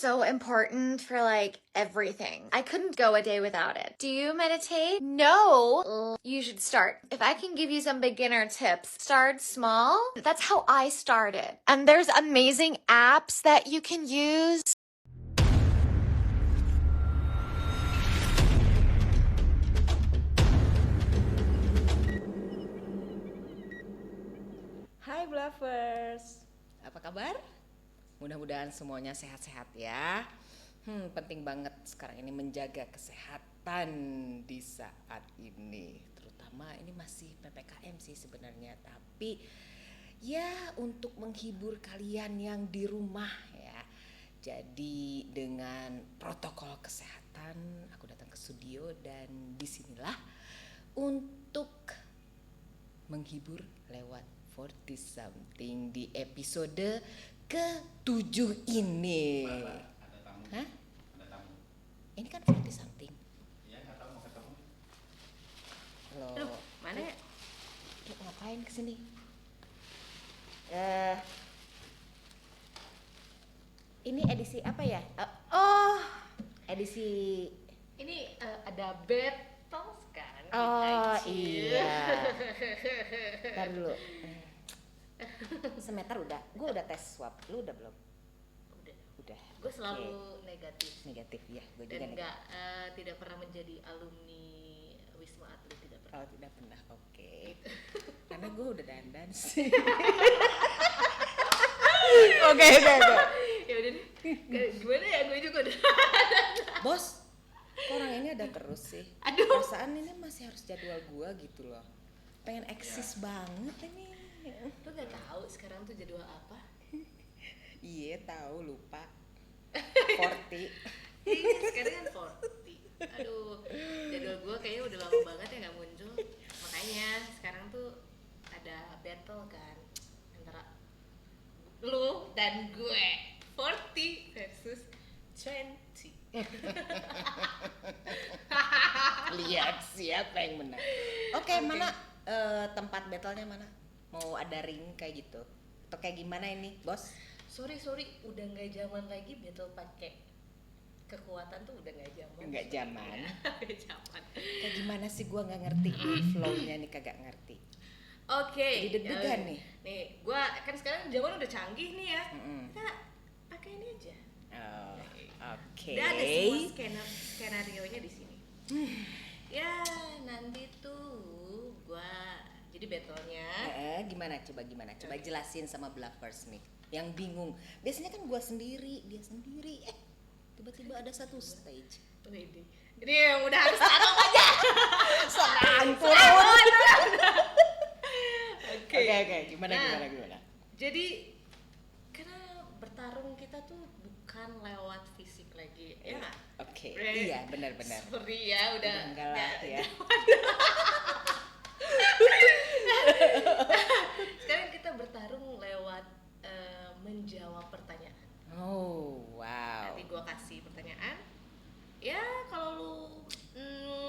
so important for like everything. I couldn't go a day without it. Do you meditate? No. You should start. If I can give you some beginner tips, start small. That's how I started. And there's amazing apps that you can use. Hai Bluffers, apa kabar? Mudah-mudahan semuanya sehat-sehat ya. Penting banget sekarang ini menjaga kesehatan di saat ini. Terutama ini masih PPKM sih sebenarnya, tapi ya untuk menghibur kalian yang di rumah ya. Jadi dengan protokol kesehatan aku datang ke studio dan disinilah untuk menghibur lewat 40 something di episode ke-7 ini. Ada tamu. Hah? Ada tamu. Ini kan 40 something. Iya, nggak tahu mau ketemu. Halo. Aduh, mana ya? Lu ngapain kesini? Ini edisi apa ya? Edisi. Ini ada battles kan? Oh kita, iya. Ntar dulu. Semeter udah. Gue udah tes swab. Lu udah belum? Udah. Gue selalu Oke. negatif Negatif ya. Gue juga dan negatif. tidak pernah menjadi alumni Wisma Atlet, tidak pernah. Oh tidak pernah. Oke. Karena gue udah dandan sih. Oke. Ya udah deh. Gimana ya, gue juga udah. Bos, kok orang ini ada terus sih? Aduh. Perasaan ini masih harus jadwal gua gitu loh. Pengen eksis banget ini. Lu gak tahu sekarang tuh jadwal apa? Iya tahu lupa. 40. Iya, sekarang kan 40. Aduh, jadwal gue kayaknya udah lama banget ya gak muncul. Makanya sekarang tuh ada battle kan antara lu dan gue, 40 versus 20. Lihat siapa yang menang. Oke, mana tempat battlenya mana? Mau ada ring kayak gitu? Atau kayak gimana ini, Bos? Sorry, udah nggak zaman lagi battle pakai kekuatan tuh udah nggak zaman. Nggak zaman. Nggak zaman. Kayak gimana sih gua nggak ngerti nih flow-nya nih kagak ngerti. Oke. Jadi deg-degan nih. Nih, gua kan sekarang zaman udah canggih nih ya. Mm-mm. Kita pakai ini aja. Oh, oke. Udah ada semua skenario-nya di sini. Ya, nanti tuh gua jadi battle-nya. Gimana? Coba jelasin sama Bluffers nih yang bingung. Biasanya kan gua sendiri, dia sendiri. Tiba-tiba ada satu stage. Ini yang udah harus taruh aja. Sangkut. Oke, gimana? Jadi karena bertarung kita tuh bukan lewat fisik lagi, ya nggak? Oke, Right? iya benar. Sorry ya, udah Enggak lah ya. Sekarang kita bertarung lewat menjawab pertanyaan. Oh, wow. Nanti gua kasih pertanyaan. Ya kalau lu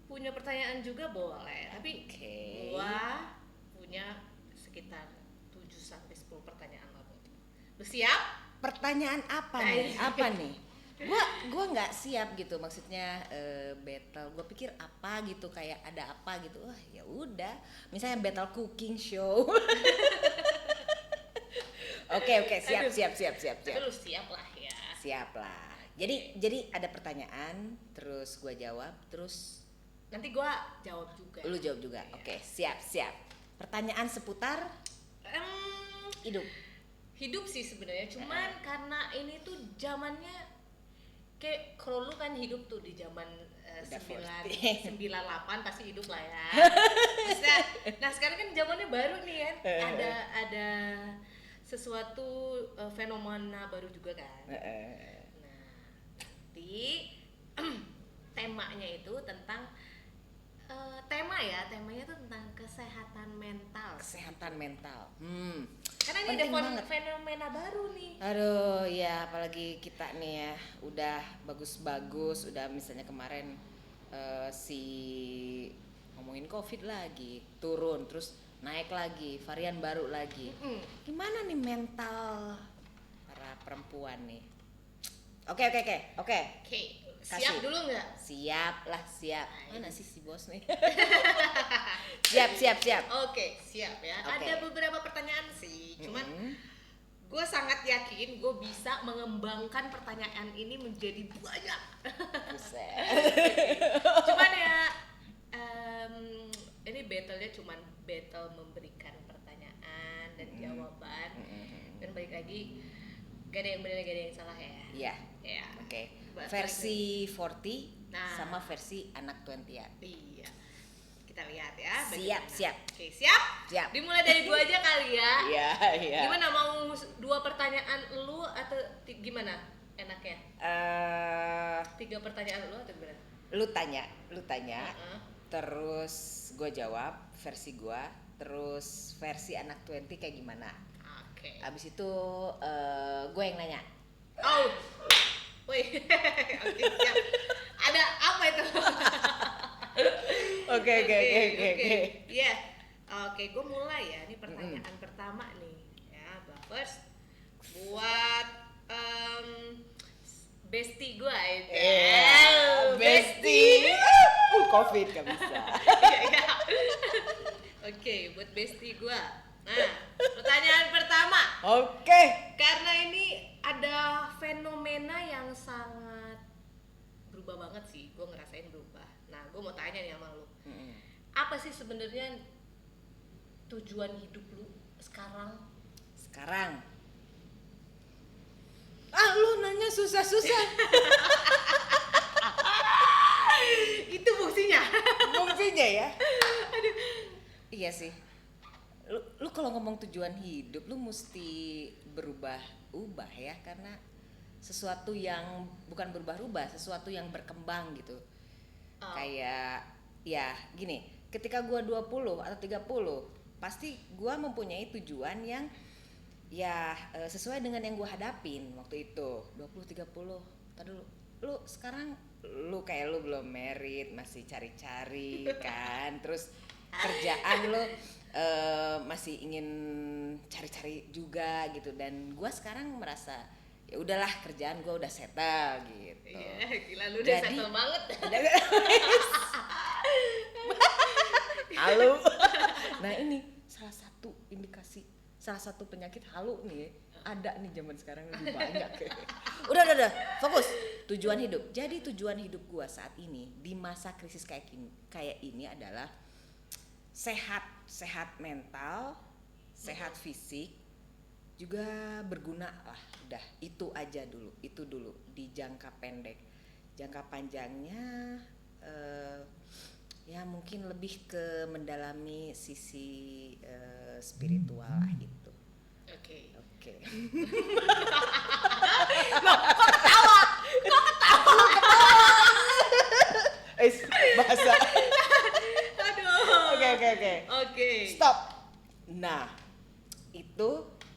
punya pertanyaan juga boleh, tapi Oke. gua punya sekitar 7-10 pertanyaan lah buat lu. Lu siap? Pertanyaan apa nih? Apa nih? Gua nggak siap gitu, maksudnya battle. Gua pikir apa gitu, kayak ada apa gitu. Wah, ya udah. Misalnya battle cooking show. Oke, siap. Tapi lu siap lah ya. Siap lah. Jadi ada pertanyaan, terus gua jawab, terus Nanti gua jawab juga. lu jawab juga. Oke, siap. Pertanyaan seputar hidup. Hidup sih sebenarnya, cuman karena ini tuh zamannya kayak kalau lu kan hidup tuh di zaman Udah 98 pasti hidup lah ya. Nah sekarang kan zamannya baru nih kan, ada sesuatu fenomena baru juga kan. Nah nanti temanya itu tentang temanya tuh tentang kesehatan mental. Kesehatan mental. Karena ini Penting ada banget. fenomena baru nih. Aduh, ya apalagi kita nih ya udah bagus-bagus, udah misalnya kemarin si ngomongin COVID lagi turun, terus naik lagi, varian baru lagi. Gimana nih mental para perempuan nih? Oke. Oke, siap Kasih. dulu nggak? Siap. Mana sih si bos nih? siap. Oke, siap ya. Oke. Ada beberapa pertanyaan sih, cuman Mm-mm. gue sangat yakin gue bisa mengembangkan pertanyaan ini menjadi banyak. Buset. Cuman ya, ini battle-nya cuman battle memberikan pertanyaan dan jawaban. Dan balik lagi, gak ada yang benar, gak ada yang salah ya. Iya. Ya. Oke. Balik Versi 40 Nah. sama versi anak 20-an. Iya. Kita lihat ya. Siap, bagaimana. siap. Oke, siap? Siap. Dimulai dari gua aja kali ya. Iya. Gimana, mau 2 pertanyaan lu atau gimana enaknya? 3 pertanyaan lu atau gimana? Lu tanya. Heeh. Terus gue jawab versi gue, terus versi anak 20 kayak gimana. Oke. Abis itu gue yang nanya. Oh. Woi. Oke, siap. Ada apa itu? Oke. Iya. Oke, gue mulai ya. Ini pertanyaan pertama nih. Ya, first buat bestie gue itu. Bestie. Covid gak bisa. Iya. Oke, buat bestie gue. Nah, pertanyaan pertama. Oke. Karena ini ada fenomena yang sangat berubah banget sih. Gue ngerasain berubah. Nah, gue mau tanya nih sama lu. Apa sih sebenarnya tujuan hidup lu sekarang? Sekarang. Lu nanya susah-susah. Itu fungsinya. Fungsinya ya. Iya sih. Lu kalau ngomong tujuan hidup lu mesti berubah ya, karena sesuatu yang bukan berubah-ubah, sesuatu yang berkembang gitu. Kayak ya gini, ketika gua 20 atau 30, pasti gua mempunyai tujuan yang ya sesuai dengan yang gua hadapin waktu itu. 20 30. Entar dulu. Lu sekarang kayak lu belum married, masih cari-cari kan. Terus kerjaan lu masih ingin cari-cari juga gitu, dan gua sekarang merasa ya udahlah, kerjaan gua udah settle gitu. Iya, gila lu udah settle banget. Halu. Nah, ini salah satu indikasi, salah satu penyakit halu nih. Ada nih zaman sekarang lebih banyak. Udah, fokus. Tujuan hidup. Jadi tujuan hidup gua saat ini di masa krisis kayak ini adalah sehat mental, sehat fisik, juga berguna lah. Udah, itu aja dulu. Itu dulu di jangka pendek. Jangka panjangnya ya mungkin lebih ke mendalami sisi spiritual lah gitu. Oke. Bahasa. Aduh. Oke. Stop. Nah, itu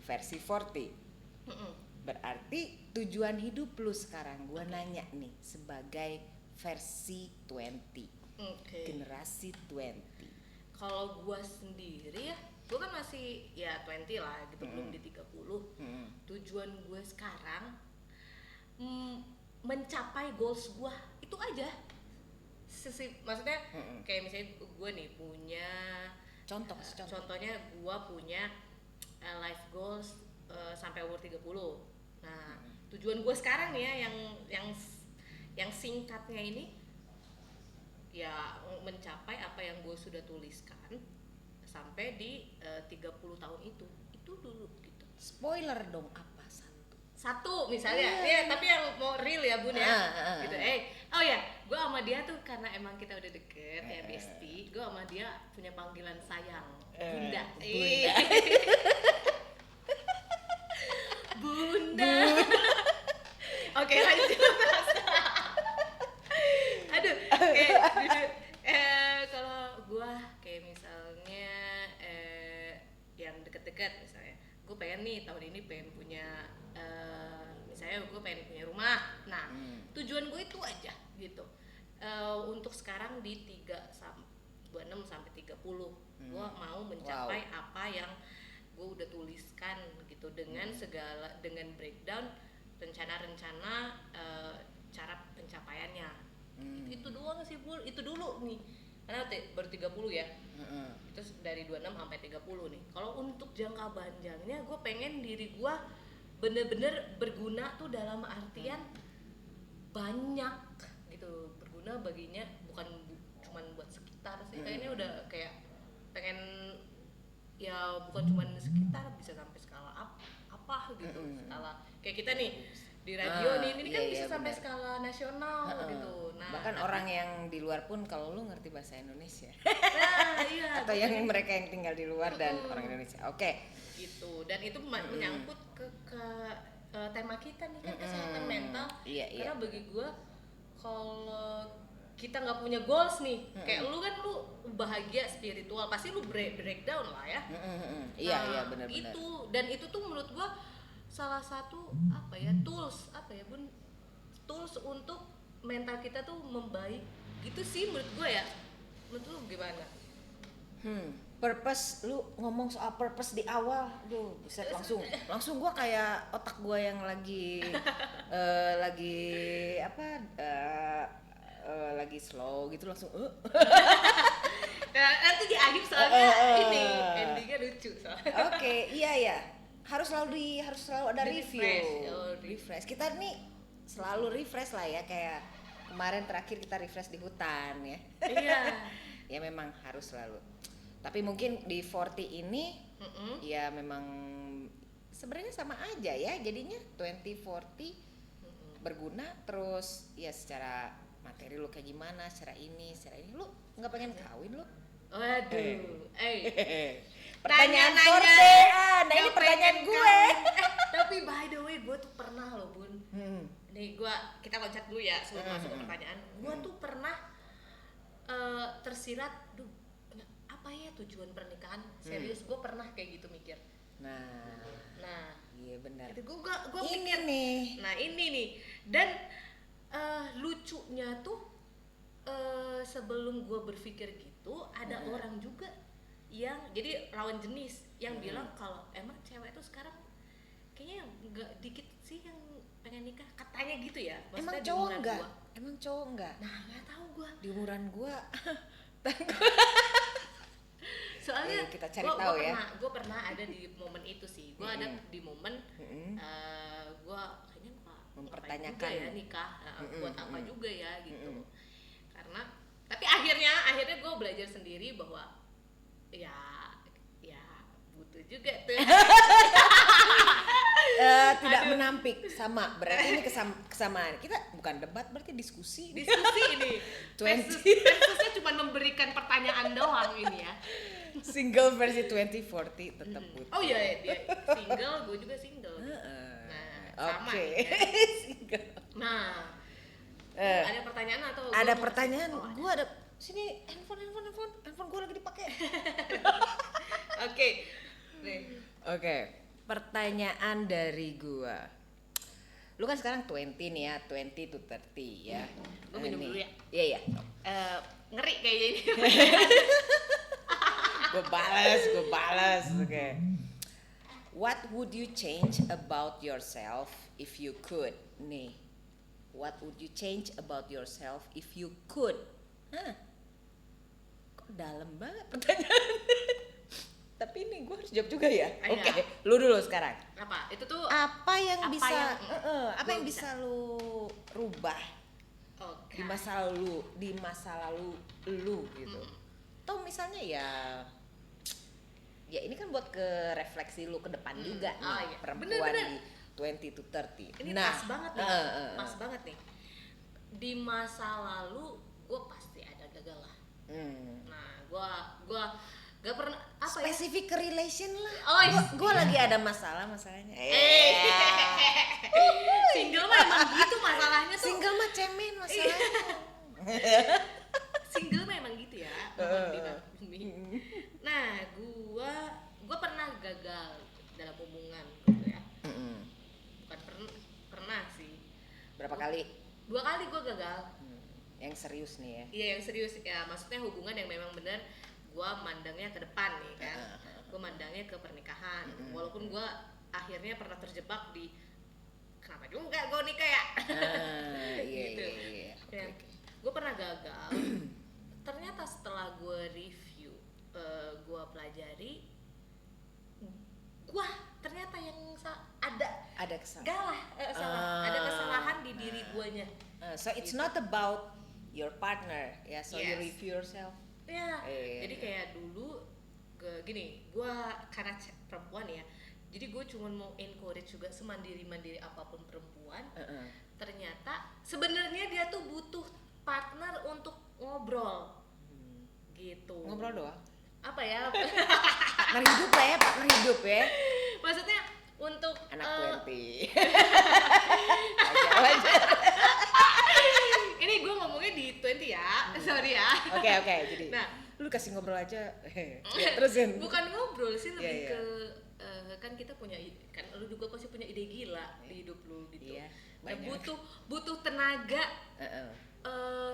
versi 40. Berarti tujuan hidup lu sekarang, gua nanya nih sebagai versi 20. Oke. Generasi 20. Kalau gua sendiri ya, gua kan masih ya 20 lah gitu, belum di 30. Tujuan gue sekarang mencapai goals gua itu aja. Maksudnya kayak misalnya gue nih punya contohnya gue punya life goals sampai umur 30. Nah, tujuan gue sekarang nih ya yang singkatnya ini ya mencapai apa yang gue sudah tuliskan sampai di 30 tahun itu dulu gitu. Spoiler dong, apa satu misalnya, ya tapi yang mau real ya bun ya, gitu. Oh ya, gue sama dia tuh karena emang kita udah deket ya bestie, gue sama dia punya panggilan sayang, bunda. Bunda. Oke, lanjut. Aduh, kalau gue kayak misalnya yang deket-deket misalnya, gue pengen nih tahun ini pengen punya misalnya gue pengen punya rumah. Nah, tujuan gue itu aja gitu. Untuk sekarang di 26 sampai 30 gue mau mencapai apa yang gue udah tuliskan gitu, dengan segala, dengan breakdown rencana-rencana cara pencapaiannya. Itu doang sih Bul, itu dulu nih karena baru 30 ya. Terus dari 26 sampai 30 nih. Kalau untuk jangka panjangnya gue pengen diri gue bener-bener berguna tuh dalam artian banyak gitu, berguna baginya, bukan cuman buat sekitar sih. Kayaknya udah kayak pengen ya bukan cuman sekitar, bisa sampai skala apa gitu, skala kayak kita nih di radio ini kan bisa sampai bener. skala nasional gitu. Nah, bahkan orang yang di luar pun kalau lu ngerti bahasa Indonesia nah, iya, atau yang mereka yang tinggal di luar dan orang Indonesia. Oke. gitu. Dan itu menyangkut ke tema kita nih kan, kesehatan mental. Iya. Karena bagi gue kalau kita nggak punya goals nih, kayak lu kan lu bahagia spiritual, pasti lu breakdown lah ya. Iya benar-benar. Itu dan itu tuh menurut gue salah satu tools Bun, tools untuk mental kita tuh membaik gitu sih menurut gue ya. Menurut lu gimana? Purpose, lu ngomong soal purpose di awal, aduh buset, langsung gua kayak otak gua yang lagi lagi slow gitu, langsung Nah, nanti di akhir soalnya ini endingnya lucu soalnya. Oke, iya harus selalu ada review, refresh. Kita nih selalu refresh lah ya, kayak kemarin terakhir kita refresh di hutan ya. Iya. Ya memang harus selalu. Tapi mungkin di 40 ini ya memang sebenarnya sama aja ya, jadinya 20-40 berguna terus ya, secara materi lu kayak gimana, secara ini lu nggak pengen kawin lu? Waduh, pertanyaan Nanya-nanya, sortean, nah ini nggak pertanyaan pengen gue. Tapi by the way, gue tuh pernah loh Bun. Nih kita loncat dulu ya sebelum masuk ke pertanyaan. Gue tuh pernah tersirat, apa ya tujuan pernikahan? Serius, gue pernah kayak gitu mikir. Nah, Iya benar. Gue Ini mikir nih. Nah ini nih, dan lucunya tuh sebelum gue berpikir gitu, ada orang juga yang jadi lawan jenis yang bilang kalau emang cewek tuh sekarang kayaknya nggak dikit sih yang pengen nikah, katanya gitu ya. Emang Maksudnya di cowok umuran enggak? gua. Emang cowok enggak? Nah nggak tahu gue. Di umuran gua. Soalnya kita cari tahu ya. Gue pernah ada di momen itu sih. Gue ada di momen gue kayaknya mempertanyakan ya nikah, buat apa juga ya gitu. Karena tapi akhirnya gue belajar sendiri bahwa ya butuh juga tuh. Tidak menampik sama, berarti ini kesamaan. Kita bukan debat, berarti diskusi ini 20. versusnya cuma memberikan pertanyaan doang ini ya. Single versi 2040 tetap butuh. Oh iya, dia single, gue juga single. Nah, sama Oke. ya. Single. Nah, ada pertanyaan atau Ada gua pertanyaan, masih- gua ada sini handphone gua lagi dipakai. Oke. Nih. Oke, pertanyaan dari gua. Lu kan sekarang 20 nih ya, 20 to 30 ya. Gua minum Nih. dulu ya. Iya. Ngeri kayaknya ini. Gue balas. Oke. What would you change about yourself if you could? Nih. What would you change about yourself if you could? Kok dalam banget pertanyaan. Tapi ini gue harus jawab juga ya. Ayo. Oke, lu dulu sekarang. Apa? Itu tuh Apa yang Apa bisa yang- yang bisa lu rubah oke. di masa lalu lu gitu. Atau misalnya ya ini kan buat ke refleksi lu ke depan juga nih, iya. perempuan Bener. di 20 to 30. Ini pas banget nih. eh. Pas banget nih. Di masa lalu gue pasti ada gagal lah. Nah, gue gak pernah apa ya? Specific relation lah. Oh, Gua lagi ada masalahnya. Single mah emang gitu masalahnya tuh. Single mah cemen masalahnya. Single mah emang gitu ya. Bumi. Nah, gua pernah gagal dalam hubungan gitu ya. Bukan pernah sih. Berapa kali? 2 kali gua gagal. Yang serius nih ya. Iya, yang serius ya, maksudnya hubungan yang memang benar gua mandangnya ke depan nih kan. Gua mandangnya ke pernikahan. Walaupun gua akhirnya pernah terjebak di kenapa juga gue nikah ya? Iya, Gitu. iya. Ya, Oke. gue pernah gagal. Ternyata setelah gue review, gue pelajari, gue ternyata yang Ada kesalahan. ada kesalahan di diri guanya. So it's not about your partner, ya. So you Yes. review yourself. Ya, Iya, jadi iya. kayak dulu gini, gue karena perempuan ya, jadi gue cuma mau encourage juga semandiri apapun perempuan. Ternyata sebenarnya dia tuh butuh partner untuk ngobrol, gitu. Ngobrol doang. Apa ya? Partner hidup lah ya, partner hidup ya. Maksudnya untuk Anak 20. ini gue ngomongnya di 20 ya, sorry ya. Oke, jadi. Nah, lu kasih ngobrol aja. Ya, terusin. bukan ngobrol sih, lebih Iya, iya. ke kan kita punya kan lu juga pasti punya ide gila di hidup lu gitu. Iya, Nah, banyak. butuh tenaga, Heeh.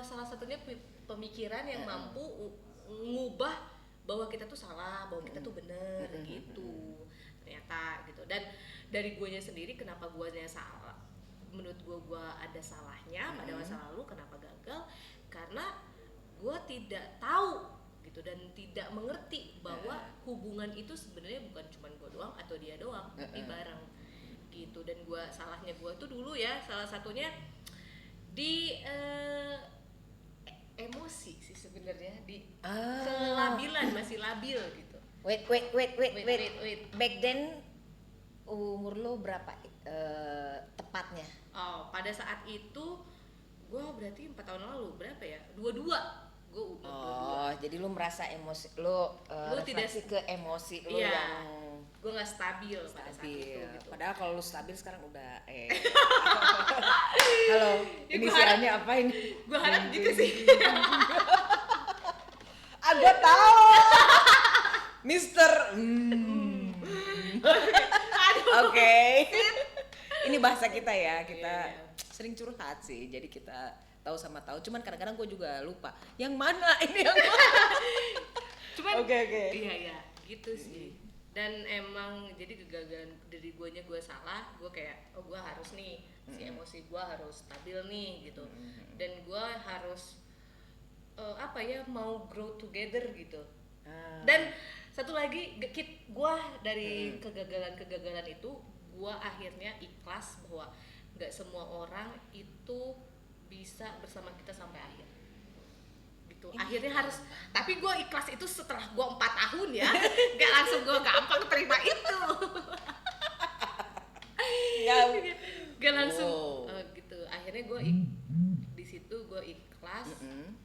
salah satunya pemikiran yang mampu ngubah bahwa kita tuh salah, bahwa kita tuh bener gitu. Ternyata gitu. Dan dari guanya sendiri, kenapa guanya salah, menurut gua ada salahnya pada masa lalu, kenapa gagal, karena gua tidak tahu gitu dan tidak mengerti bahwa hubungan itu sebenarnya bukan cuma gua doang atau dia doang, tapi bareng gitu. Dan salahnya gua tuh dulu ya, salah satunya di emosi sih sebenarnya, di kelabilan, masih labil gitu. Wait. Wait. Back then umur lu berapa tepatnya? Oh, pada saat itu gue berarti 4 tahun lalu, berapa ya? 22. Gue umur 22. Oh, jadi lu merasa emosi lu Lu tidak- refleksi ke emosi lu Iya. yang Gue nggak stabil pada saat itu stabil. gitu. Padahal kalau lu stabil sekarang udah Halo, Ya, inisialnya apa ini? Gue harap gitu sih. Gua tahu. Mister. Oke. Ini bahasa kita ya, kita Iya. sering curhat sih. Jadi kita tahu sama tahu. Cuman kadang-kadang gue juga lupa. Yang mana ini yang mana? Cuman Oke. iya gitu sih. Dan emang jadi kegagalan dari guanya gue salah, gue kayak gue harus nih si emosi gue harus stabil nih gitu. Dan gue harus mau grow together gitu. Dan satu lagi gue dari kegagalan itu, gue akhirnya ikhlas bahwa nggak semua orang itu bisa bersama kita sampai akhir gitu. Akhirnya harus, tapi gue ikhlas itu setelah gue 4 tahun ya. Nggak langsung gue gampang terima itu. Gak langsung gitu. Akhirnya gue di situ gue ikhlas.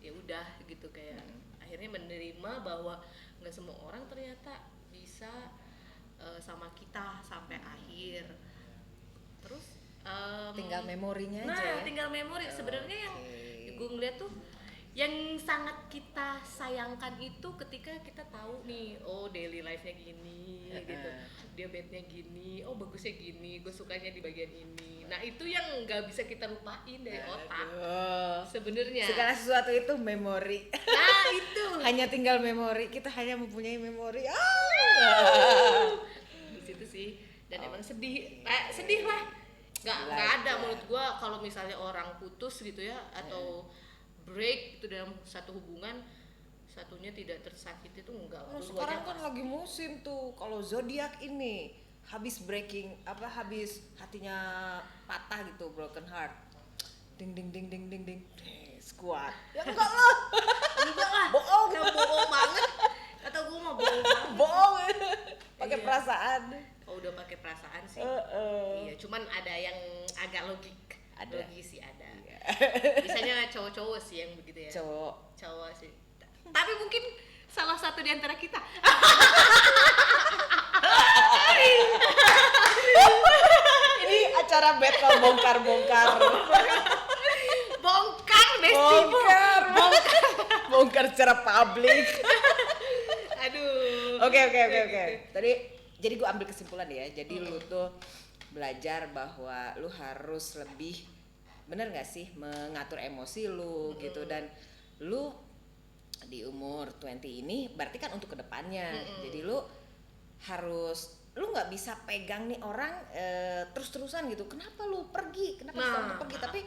Ya udah gitu, kayak akhirnya menerima bahwa nggak semua orang ternyata bisa sama kita sampai akhir. Terus Tinggal memorinya nah, aja ya. tinggal memori. Sebenarnya yang gue ngeliat tuh yang sangat kita sayangkan itu ketika kita tahu nih, oh daily life-nya gini gitu, dia bed-nya gini, oh bagusnya gini, gue sukanya di bagian ini. Nah itu yang nggak bisa kita lupain dari otak sebenarnya. Segala sesuatu itu memori. Nah itu Hanya tinggal memori. Kita hanya mempunyai memori. di situ sih. Dan emang sedih lah. Nggak ada menurut gue kalau misalnya orang putus gitu ya, atau break itu dalam satu hubungan, satunya tidak tersakiti itu enggak. Sekarang kan lagi musim tuh, kalau zodiak ini habis breaking, habis hatinya patah gitu, broken heart, ding, squad. Ya enggak lah, bohong, bohong banget. Atau gue mau bohong banget. bohong, pakai Iya. perasaan. Oh udah pakai perasaan sih. Iya. Iya, cuman ada yang agak logis sih ada. Iya. Biasanya cowok-cowok sih yang begitu ya. Cowok. Sih. Tapi mungkin salah satu di antara kita. Ini acara battle bongkar-bongkar. Bongkar bestimu. Bongkar secara publik. Aduh. Oke. Tadi jadi gue ambil kesimpulan ya. Jadi lu tuh belajar bahwa lu harus lebih, bener nggak sih, mengatur emosi lu gitu. Dan lu di umur 20 ini berarti kan untuk kedepannya. Jadi lu harus lu nggak bisa pegang nih orang terus-terusan gitu. Kenapa lu pergi? Kenapa Nah. kamu pergi? Tapi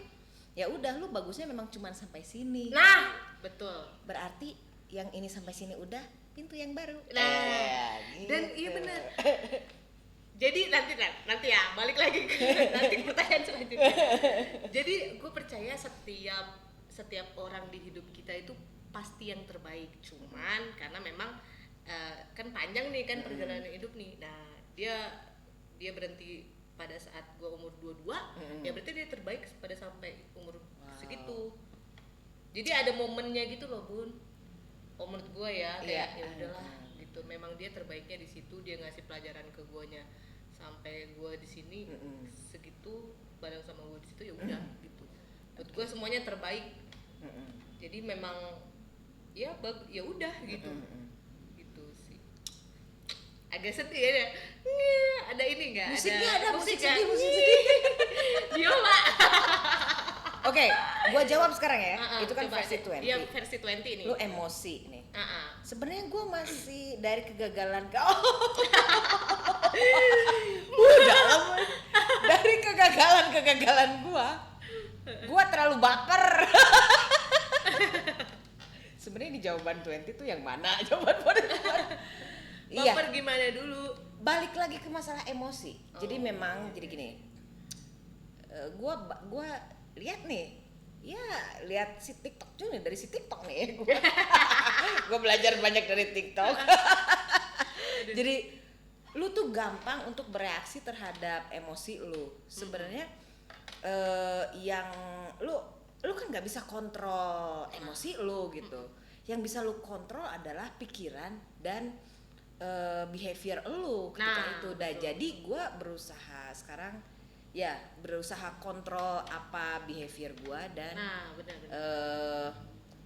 ya udah, lu bagusnya memang cuman sampai sini. Nah, betul. Berarti yang ini sampai sini udah, pintu yang baru. Nah, Gitu. dan iya benar. Jadi nanti ya balik lagi ke nanti pertanyaan selanjutnya. Jadi gue percaya setiap orang di hidup kita itu pasti yang terbaik. Cuman karena memang kan panjang nih kan perjalanan hidup nih. Nah, dia berhenti pada saat gue umur 22, ya berarti dia terbaik pada sampai umur segitu. Jadi ada momennya gitu loh, Bun. Oh, menurut gue ya kayak ya udahlah gitu. Memang dia terbaiknya di situ, dia ngasih pelajaran ke guanya sampai gue di sini segitu bareng sama gue di situ, ya udah gitu. Menurut gue semuanya terbaik. Jadi memang ya udah gitu. Gitu sih. Agak sedih ya. Ada ini enggak? Musiknya ada, musik nggak? sedih, musik sedih. Biola. Oke, gua jawab sekarang ya. Itu kan Coba versi deh. 20. Iya, versi 20 ini. Lu emosi nih. Heeh. Sebenarnya gua masih dari kegagalan udah lama. Dari kegagalan gua terlalu baper. Sebenarnya di jawaban 20 tuh yang mana? Jawaban 20. Iya. Baper gimana dulu? Balik lagi ke masalah emosi. Jadi memang jadi gini. Gua lihat nih. Ya, lihat si TikTok juga nih, dari si TikTok nih gua belajar banyak dari TikTok. Jadi lu tuh gampang untuk bereaksi terhadap emosi lu. Sebenarnya yang lu kan nggak bisa kontrol emosi lu gitu. Yang bisa lu kontrol adalah pikiran dan behavior lu ketika itu. Dan jadi gue berusaha sekarang ya berusaha kontrol apa behavior gue dan benar.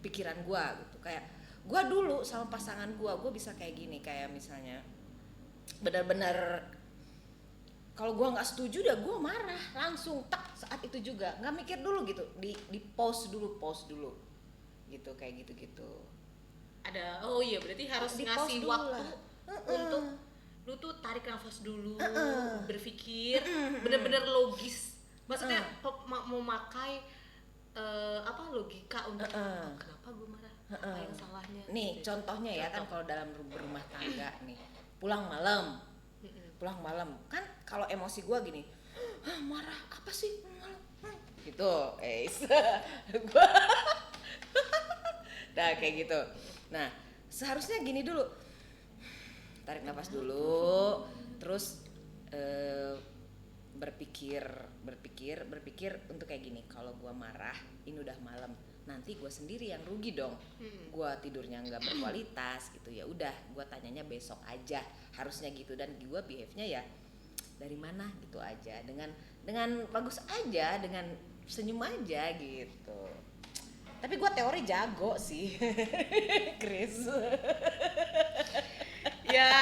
pikiran gue gitu. Kayak gue dulu sama pasangan gue bisa kayak gini, kayak misalnya benar-benar kalau gue nggak setuju dah gue marah langsung saat itu juga, nggak mikir dulu gitu, di pause dulu gitu, kayak gitu. Ada berarti harus Di ngasih pause dulu waktu lah. untuk lu tuh tarik nafas dulu, berpikir bener-bener logis. Maksudnya mau makai logika untuk kenapa gue marah, apa yang salahnya. Nih gitu. contohnya ya kan kalau dalam berumah tangga nih, pulang malam kan kalau emosi gue gini, marah apa sih malam gitu, gua nah kayak gitu. Nah seharusnya gini dulu, tarik nafas dulu, terus berpikir untuk kayak gini, kalau gua marah ini udah malam, nanti gua sendiri yang rugi dong, gua tidurnya nggak berkualitas gitu. Ya udah gua tanyanya besok aja, harusnya gitu. Dan gua behave-nya ya dari mana gitu aja, dengan bagus aja, dengan senyum aja gitu. Tapi gua teori jago sih. Chris. Ya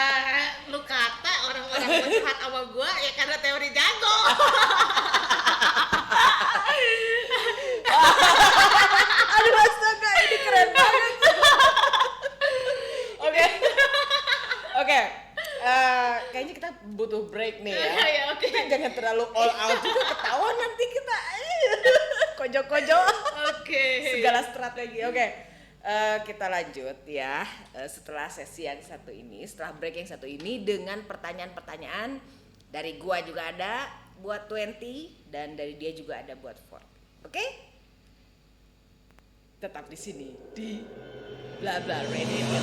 lu kata orang-orang mau curhat sama gue ya karena teori jago. Aduh astaga, ini keren banget. Oke. Kayaknya kita butuh break nih ya. Ya, oke. Kita jangan terlalu all out juga, ketahuan nanti kita kojo-kojo. Oke. Segala strategi. Oke. Kita lanjut ya setelah sesi yang satu ini, setelah break yang satu ini, dengan pertanyaan-pertanyaan dari gua juga ada buat 20 dan dari dia juga ada buat 4. Oke? Tetap di sini di Bla Bla Radio.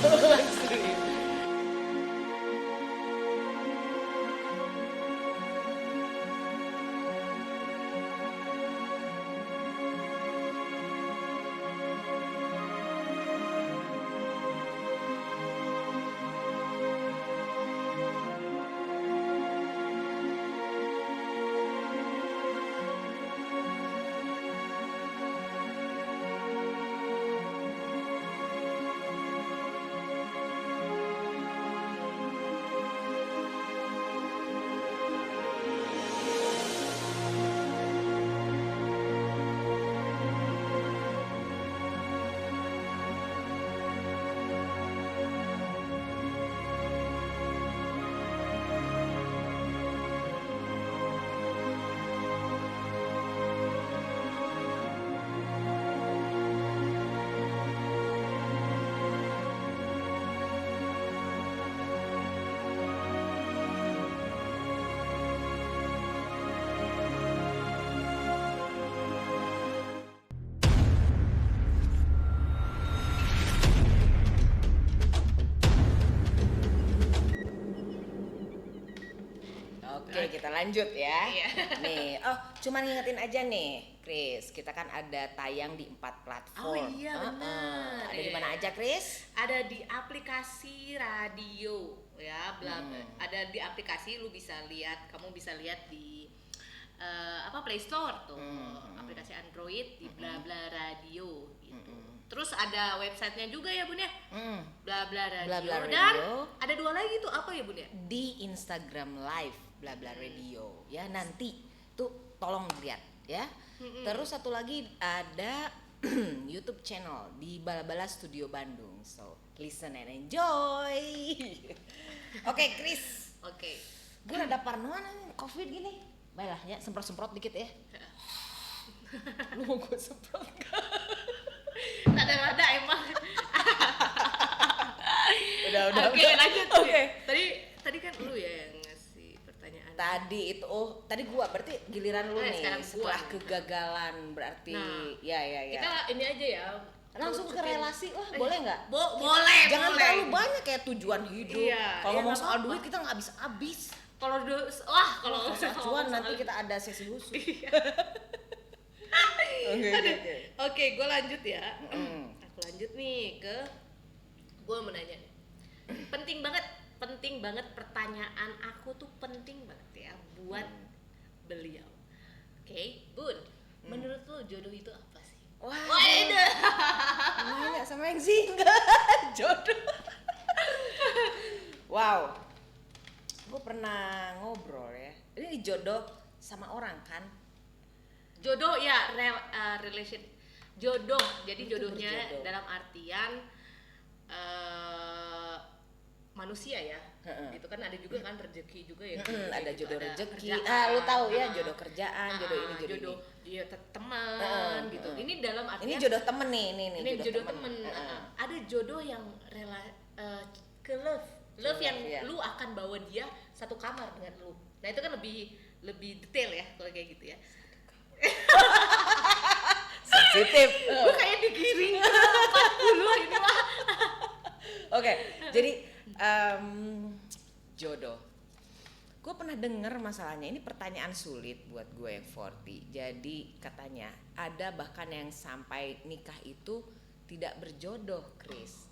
Nih kita lanjut ya. Iya. Nih, cuman ngingetin aja nih, Chris. Kita kan ada tayang di 4 platform. Oh iya, benar. Ada di Iya. mana aja, Chris? Ada di aplikasi radio ya, ada di aplikasi lu bisa lihat, kamu bisa lihat di Play Store tuh, aplikasi Android di Bla Bla Radio gitu. Terus ada websitenya juga ya Bun ya, Bla Bla Radio. Bla Bla Dan Radio. ada 2 lagi tuh, apa ya Bun ya? Di Instagram Live Bla Bla Radio ya, nanti tuh tolong lihat ya. Terus satu lagi ada YouTube channel di Bala-Bala Studio Bandung, so listen and enjoy. Oke Chris, Oke. gue ada parnoan nih, covid gini. Baiklah ya, semprot-semprot dikit ya. Lu mau gue semprot gak? Rada-rada emang. Udah. Oke, lanjut. Oke. Tadi kan lu ya yang ngasih pertanyaan. Tadi itu, tadi gua berarti giliran lu nih Sekarang gua setelah nih. kegagalan berarti. Nah, ya. Kita ini aja ya. Langsung ke kerucutin. relasi lah, boleh nggak? Boleh. Jangan boleh. terlalu banyak kayak tujuan hidup. Iya, Kalau iya, ngomong nggak soal apa-apa. duit kita nggak habis-habis. Kalau kalau Soal cuan nanti kita ada sesi khusus. Oke, gue lanjut ya. Aku lanjut nih ke, gue mau nanya nih. Penting banget pertanyaan aku tuh penting banget ya buat beliau. Oke, Bun. Menurut lo jodoh itu apa sih? Wah, Waduh. nanya sama yang single jodoh. Wow, gue pernah ngobrol ya. Ini jodoh sama orang kan? Jodoh ya, relation jodoh. Jadi Itu jodohnya berjodoh. dalam artian manusia ya. Itu kan ada juga kan rezeki juga ya. Ada Gitu, jodoh ada rezeki. kerjaan. Lu tahu ya, jodoh kerjaan, jodoh ini, jodoh jodoh ini. dia teman gitu. Ini dalam artian Ini jodoh temen nih, ini jodoh temen. Ada jodoh yang ke love yang iya. lu akan bawa dia satu kamar dengan lu. Nah itu kan lebih detail ya kalau kayak gitu ya. Sensitif. Gue kayak digiring 40 ini mah. Oke, jadi jodoh. Gue pernah dengar masalahnya, ini pertanyaan sulit buat gue yang 40. Jadi katanya ada bahkan yang sampai nikah itu tidak berjodoh, Chris.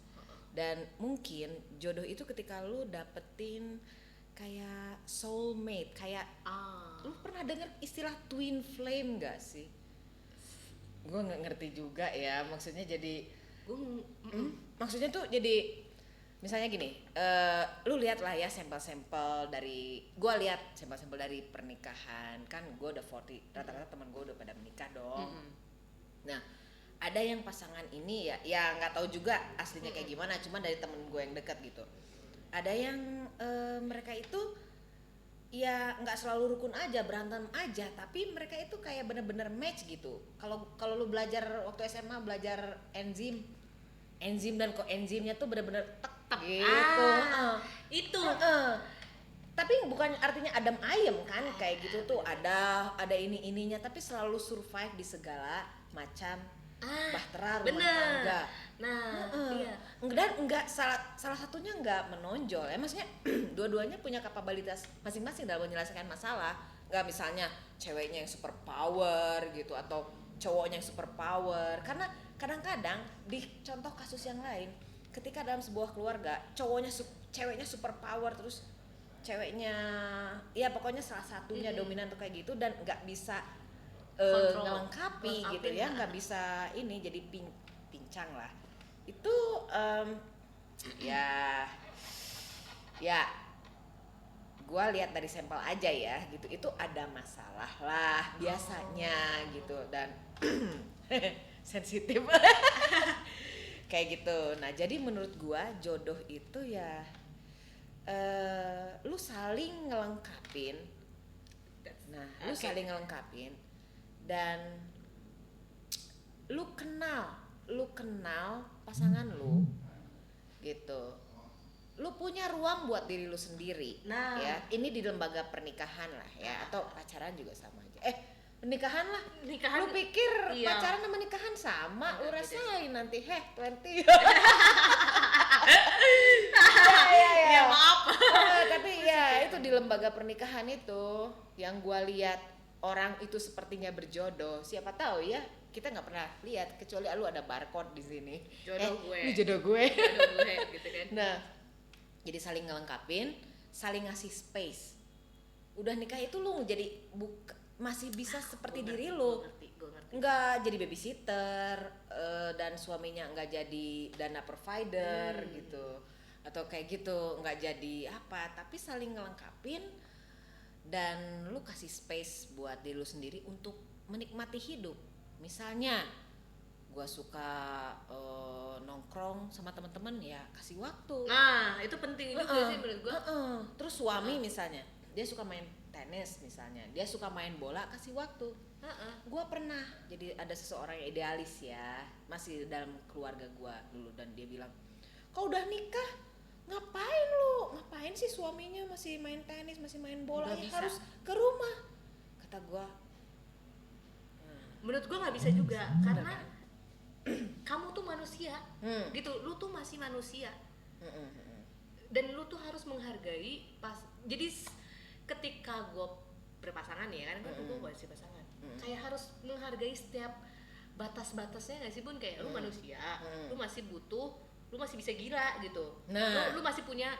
Dan mungkin jodoh itu ketika lu dapetin kayak soulmate, kayak lu pernah dengar istilah twin flame gak sih? Gue nggak ngerti juga ya, maksudnya jadi maksudnya tuh jadi misalnya gini, lu lihat lah ya sampel-sampel dari, gue lihat sampel-sampel dari pernikahan, kan gue udah 40, rata-rata teman gue udah pada menikah dong. Nah, ada yang pasangan ini ya nggak tahu juga aslinya kayak gimana, cuma dari temen gue yang dekat gitu. Ada yang mereka itu ya nggak selalu rukun aja, berantem aja, tapi mereka itu kayak bener-bener match gitu. Kalau lu belajar waktu SMA belajar enzim dan koenzimnya tuh bener-bener tek gitu. Itu Tapi bukan artinya adem ayem kan, kayak gitu tuh ada ininya, tapi selalu survive di segala macam bahtera rumah tangga. Nah, iya. Dan enggak salah satunya enggak menonjol ya, maksudnya dua-duanya punya kapabilitas masing-masing dalam menyelesaikan masalah. Enggak misalnya ceweknya yang super power gitu atau cowoknya yang super power, karena kadang-kadang di contoh kasus yang lain, ketika dalam sebuah keluarga ceweknya super power, terus ceweknya ya pokoknya salah satunya dominan tuh kayak gitu dan nggak bisa ngelengkapi gitu ya, nggak bisa ini, jadi pincang lah itu. Ya gue lihat dari sampel aja ya gitu, itu ada masalah lah biasanya gitu, dan sensitif kayak gitu. Nah jadi menurut gue jodoh itu ya lu saling ngelengkapin. Nah lu saling ngelengkapin dan lu kenal pasangan lu gitu. Lu punya ruang buat diri lu sendiri. Nah. Ya, ini di lembaga pernikahan lah ya, atau pacaran juga sama aja. Pernikahan lah. Nikahan, Lu pikir iya. pacaran sama nikahan sama? Lu Beda. rasain nanti 20. Ya, maaf. tapi ya itu di lembaga pernikahan itu yang gua lihat orang itu sepertinya berjodoh. Siapa tahu ya, kita nggak pernah lihat kecuali lu ada barcode di sini. Jodoh gue. Ini jodoh gue. Jodoh gue gitu kan. Nah, jadi saling ngelengkapin, saling ngasih space. Udah nikah itu lu jadi masih bisa seperti diri lu. Gue ngerti. Nggak jadi babysitter dan suaminya nggak jadi dana provider gitu, atau kayak gitu, nggak jadi apa, tapi saling ngelengkapin dan lu kasih space buat diri lu sendiri untuk menikmati hidup. Misalnya gua suka nongkrong sama teman-teman, ya kasih waktu. Nah, itu penting juga sih menurut gue. Terus suami misalnya dia suka main tenis, misalnya dia suka main bola, kasih waktu. Gua pernah jadi ada seseorang yang idealis ya, masih dalam keluarga gua dulu, dan dia bilang, kau udah nikah ngapain sih suaminya masih main tenis, masih main bola, Nggak ya bisa. harus ke rumah, kata gua. Menurut gue nggak bisa juga Bener karena kan? kamu tuh manusia, gitu. Lu tuh masih manusia dan lu tuh harus menghargai jadi ketika gue berpasangan ya kan gue masih pasangan, kayak harus menghargai setiap batas-batasnya nggak sih Bun, kayak lu manusia, lu masih butuh, lu masih bisa gila gitu. Nah. Lu masih punya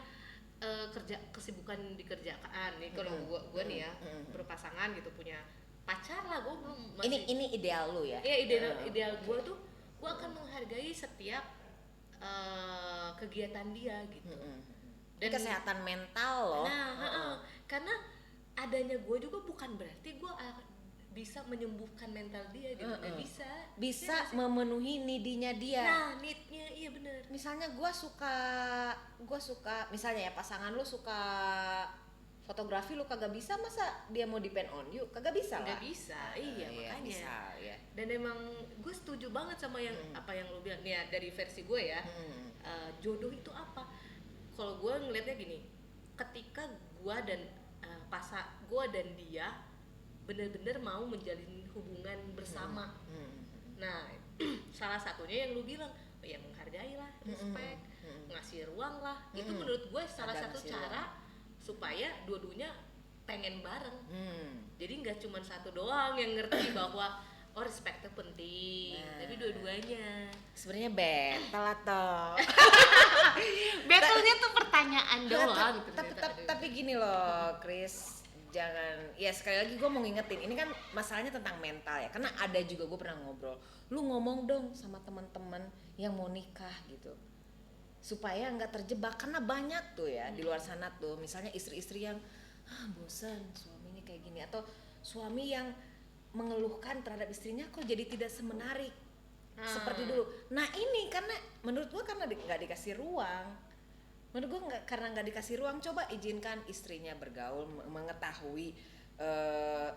kesibukan di kerjaan nih. Kalau gue nih ya berpasangan gitu, punya pacar lah, gue belum masih. Ini ideal lu ya? Iya, ideal gue tuh gue akan menghargai setiap kegiatan dia gitu. Dan kesehatan mental loh. Nah, karena adanya gue juga bukan berarti gue bisa menyembuhkan mental dia gitu. Nggak bisa. Bisa Iya nggak sih? memenuhi need-nya dia. Nah, need-nya iya benar. Misalnya gue suka misalnya ya, pasangan lu suka fotografi, lu kagak bisa, masa dia mau depend on you? Kagak bisa lah. Nggak bisa, iya makanya. Bisa, ya. Dan emang gue setuju banget sama yang apa yang lu bilang nih ya, dari versi gue ya. Jodoh itu apa? Kalau gue ngelihatnya gini, ketika gue dan gue dan dia benar-benar mau menjalin hubungan bersama. Nah, salah satunya yang lu bilang, ya menghargai lah, respect, ngasih ruang lah. Itu menurut gue salah Ada satu ngasih cara supaya dua-duanya pengen bareng. Jadi nggak cuma satu doang yang ngerti bahwa respect itu penting, tapi dua-duanya. Sebenarnya battle atau Battle-nya tuh pertanyaan doang gitu. tapi gini loh, Chris, jangan, ya sekali lagi gue mau ngingetin, ini kan masalahnya tentang mental ya, karena ada juga gue pernah ngobrol, lu ngomong dong sama teman-teman yang mau nikah gitu, supaya nggak terjebak, karena banyak tuh ya di luar sana tuh, misalnya istri-istri yang bosan suaminya kayak gini, atau suami yang mengeluhkan terhadap istrinya kok jadi tidak semenarik seperti dulu. Nah ini karena menurut gue karena nggak dikasih ruang. Menurut gue karena nggak dikasih ruang, coba izinkan istrinya bergaul, mengetahui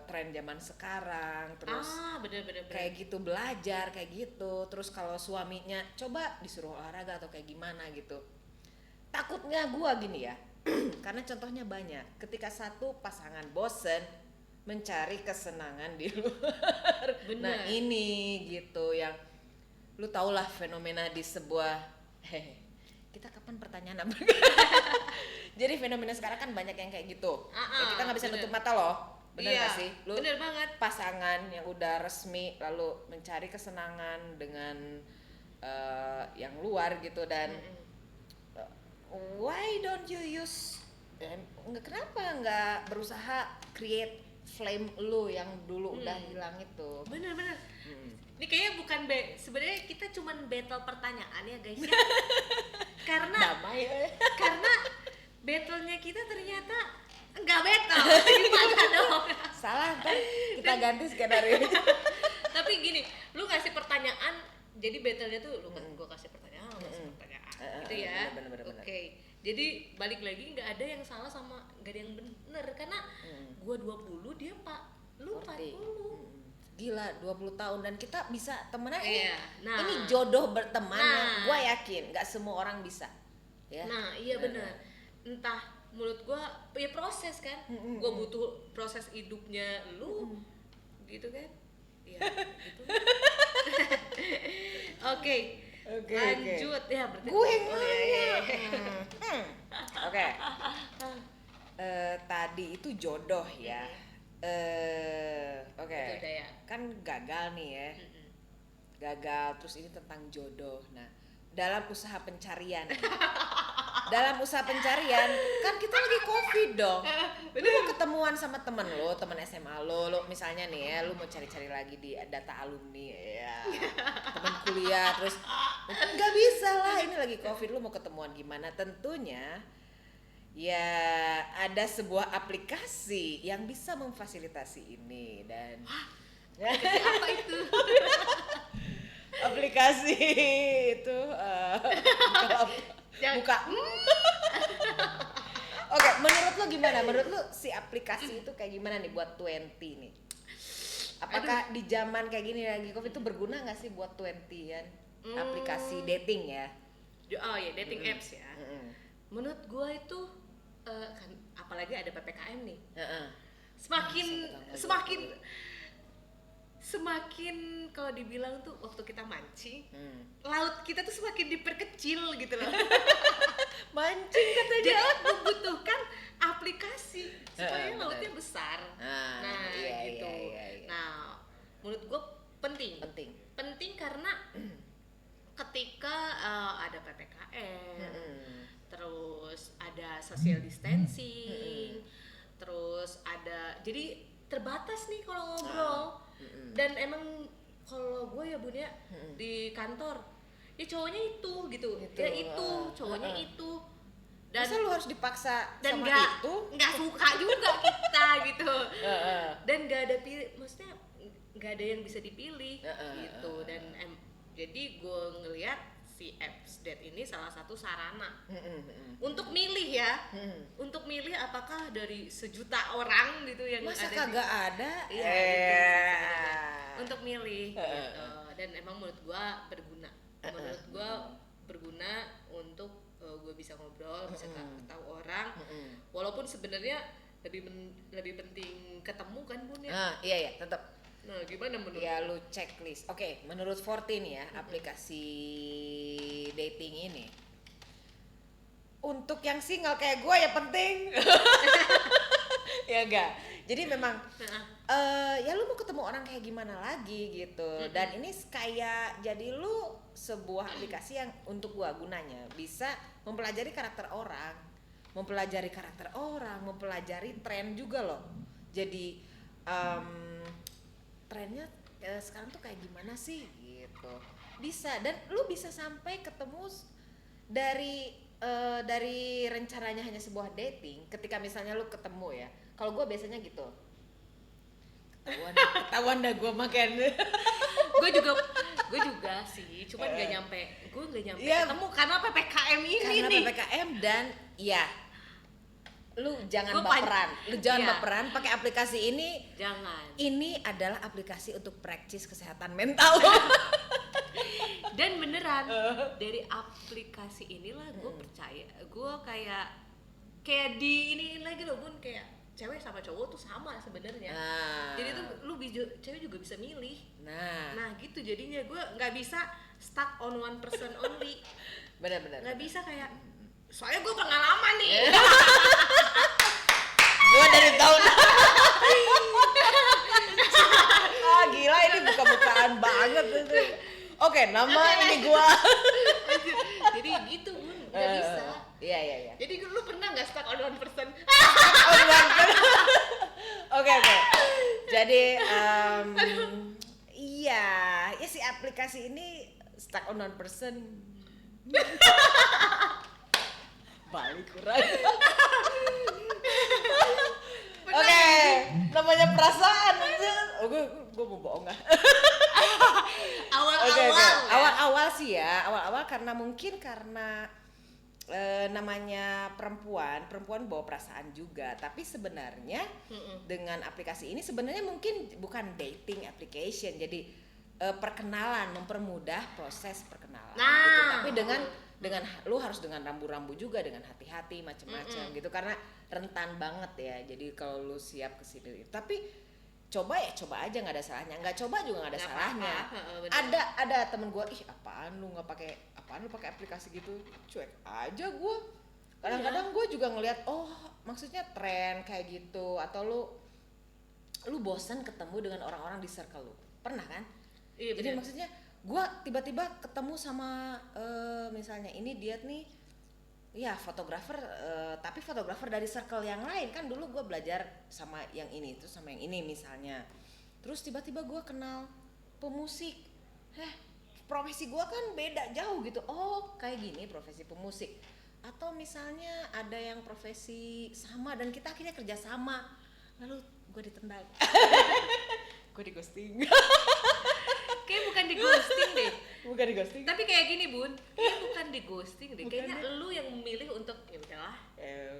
tren zaman sekarang, terus bener. kayak gitu, belajar kayak gitu. Terus kalau suaminya coba disuruh olahraga atau kayak gimana gitu. Takutnya gue gini ya, karena contohnya banyak. Ketika satu pasangan bosen mencari kesenangan di luar, nah ini gitu yang lu tau lah fenomena di sebuah kita kapan pertanyaan apa? Jadi fenomena sekarang kan banyak yang kayak gitu. Ya kita nggak bisa tutup mata loh. Bener gak sih? Lu bener banget. pasangan yang udah resmi lalu mencari kesenangan dengan yang luar gitu, dan why don't you use kenapa nggak berusaha create flame lu yang dulu udah hilang itu? Bener. Ini kayaknya bukan sebenarnya kita cuman battle pertanyaan ya guys ya. Karena Damai karena battle-nya kita ternyata enggak battle. Gimana dong? salah kan, kita ganti skenario. Tapi gini, lu ngasih pertanyaan, jadi battle-nya tuh gua kasih pertanyaan, lu kasih pertanyaan. Gitu ya. Bener. Oke. Jadi balik lagi nggak ada yang salah sama nggak ada yang bener, karena gua 20, dia lu 40. Gila, 20 tahun dan kita bisa temenan. Iya, nah. Ini jodoh berteman, Nah. gue yakin nggak semua orang bisa ya. Nah iya benar, entah menurut gua ya proses kan, gua butuh proses hidupnya lu gitu kan ya gitu. Oke, Oke. Lanjut ya berarti. Gue yang Oh, nanya. iya. Oke. Tadi itu jodoh ya. Oke. Itu udah ya. Kan gagal nih ya. Mm-mm. Gagal, terus ini tentang jodoh. Nah, dalam usaha pencarian. Dalam usaha pencarian, kan kita lagi Covid dong. Lu mau ketemuan sama temen lo, temen SMA lo misalnya nih ya, lu mau cari-cari lagi di data alumni ya. Temen kuliah, terus kan nggak bisa lah, ini lagi Covid, lu mau ketemuan gimana? Tentunya ya ada sebuah aplikasi yang bisa memfasilitasi ini dan Apa itu? aplikasi itu buka. Oke, menurut lo gimana? Menurut lo si aplikasi itu kayak gimana nih buat 20 nih? Apakah di zaman kayak gini lagi Covid itu berguna nggak sih buat 20-an? Aplikasi dating ya? Oh ya, dating apps ya. Mm-mm. Menurut gua itu kan apalagi ada PPKM nih. Heeh. Semakin kalau dibilang tuh waktu kita mancing, Hmm. laut kita tuh semakin diperkecil gitu loh. Mancing Jadi katanya. membutuhkan aplikasi supaya Benar. lautnya besar. Ah, Nah, iya, gitu. iya. Nah, menurut gue penting. Penting karena ketika ada PPKM, terus ada social distancing, terus ada jadi terbatas nih kalau ngobrol. Dan emang kalau gue ya Bun ya di kantor ya cowoknya itu gitu, ya itu cowoknya itu. Dan masa lu harus dipaksa dan sama itu? nggak suka juga kita gitu. Dan nggak ada maksudnya nggak ada yang bisa dipilih gitu. Dan jadi gue ngelihat si apps date ini salah satu sarana untuk milih ya, untuk milih apakah dari sejuta orang gitu yang Masa ada kagak ada? iya, gitu. Untuk milih gitu. Dan emang menurut gue berguna. Menurut gue berguna untuk gue bisa ngobrol, bisa tahu orang. Walaupun sebenarnya lebih penting ketemu kan Bun ya. Iya tetap. Nah, gimana menurut Ya lu checklist. Oke, menurut 14 nih ya, aplikasi dating ini. Untuk yang single kayak gue ya penting. Ya enggak. Jadi memang ya lu mau ketemu orang kayak gimana lagi gitu. Dan ini kayak jadi lu sebuah aplikasi yang untuk gua gunanya bisa mempelajari karakter orang, mempelajari tren juga loh. Jadi trennya sekarang tuh kayak gimana sih gitu. Bisa, dan lu bisa sampai ketemu dari rencananya hanya sebuah dating. Ketika misalnya lu ketemu ya, kalau gue biasanya gitu, ketahuan dah gue makan. gue juga sih, cuman nggak nyampe Iya. ketemu karena PPKM ini Karena nih. PPKM dan ya lu jangan Gua baperan, Iya. pakai aplikasi ini. Jangan. Ini adalah aplikasi untuk praktis kesehatan mental. Dan beneran dari aplikasi inilah gue percaya, gue kayak di ini lagi loh Bun, kayak cewek sama cowok tuh sama sebenarnya. Jadi tuh cewek juga bisa milih. Nah gitu jadinya gue nggak bisa stuck on one person only. Benar-benar. Nggak bisa kayak, soalnya gue pengalaman nih. Gue dari tahun gila ini buka-bukaan banget. Oke, nama ini gue. Jadi gitu Bun, nggak bisa. Iya. Jadi lu pernah nggak stuck on one person? Oke. Jadi iya, ya si aplikasi ini stuck on one person. Balik kurang. Oke, namanya perasaan aja. Gue mau bohong nggak? Awal-awal sih ya, awal-awal karena namanya perempuan bawa perasaan juga, tapi sebenarnya dengan aplikasi ini sebenarnya mungkin bukan dating application, jadi perkenalan, mempermudah proses perkenalan gitu. Tapi dengan lu harus dengan rambu-rambu juga, dengan hati-hati macam-macam gitu, karena rentan banget ya. Jadi kalau lu siap kesini, tapi coba ya coba aja, nggak ada salahnya. Nggak coba juga nggak ada Nggak salahnya. apa-apa, bener. Ada temen gue, ih apaan lu pakai aplikasi gitu, cuek aja gue. Kadang-kadang gue juga ngelihat, oh maksudnya tren kayak gitu, atau lu bosan ketemu dengan orang-orang di circle lu, pernah kan? Iya, Jadi bener. maksudnya gue tiba-tiba ketemu sama misalnya ini dia nih, ya fotografer, tapi fotografer dari circle yang lain kan. Dulu gue belajar sama yang ini, terus sama yang ini misalnya. Terus tiba-tiba gue kenal pemusik, profesi gue kan beda jauh gitu. Oh kayak gini profesi pemusik. Atau misalnya ada yang profesi sama dan kita akhirnya kerja sama, lalu gue ditendang. Gue di ghosting. Kayak bukan di ghosting deh. Bukan di ghosting. Tapi kayak gini Bun, kayak bukan di ghosting deh. Bukan Kayaknya deh. lu yang memilih untuk ya udahlah,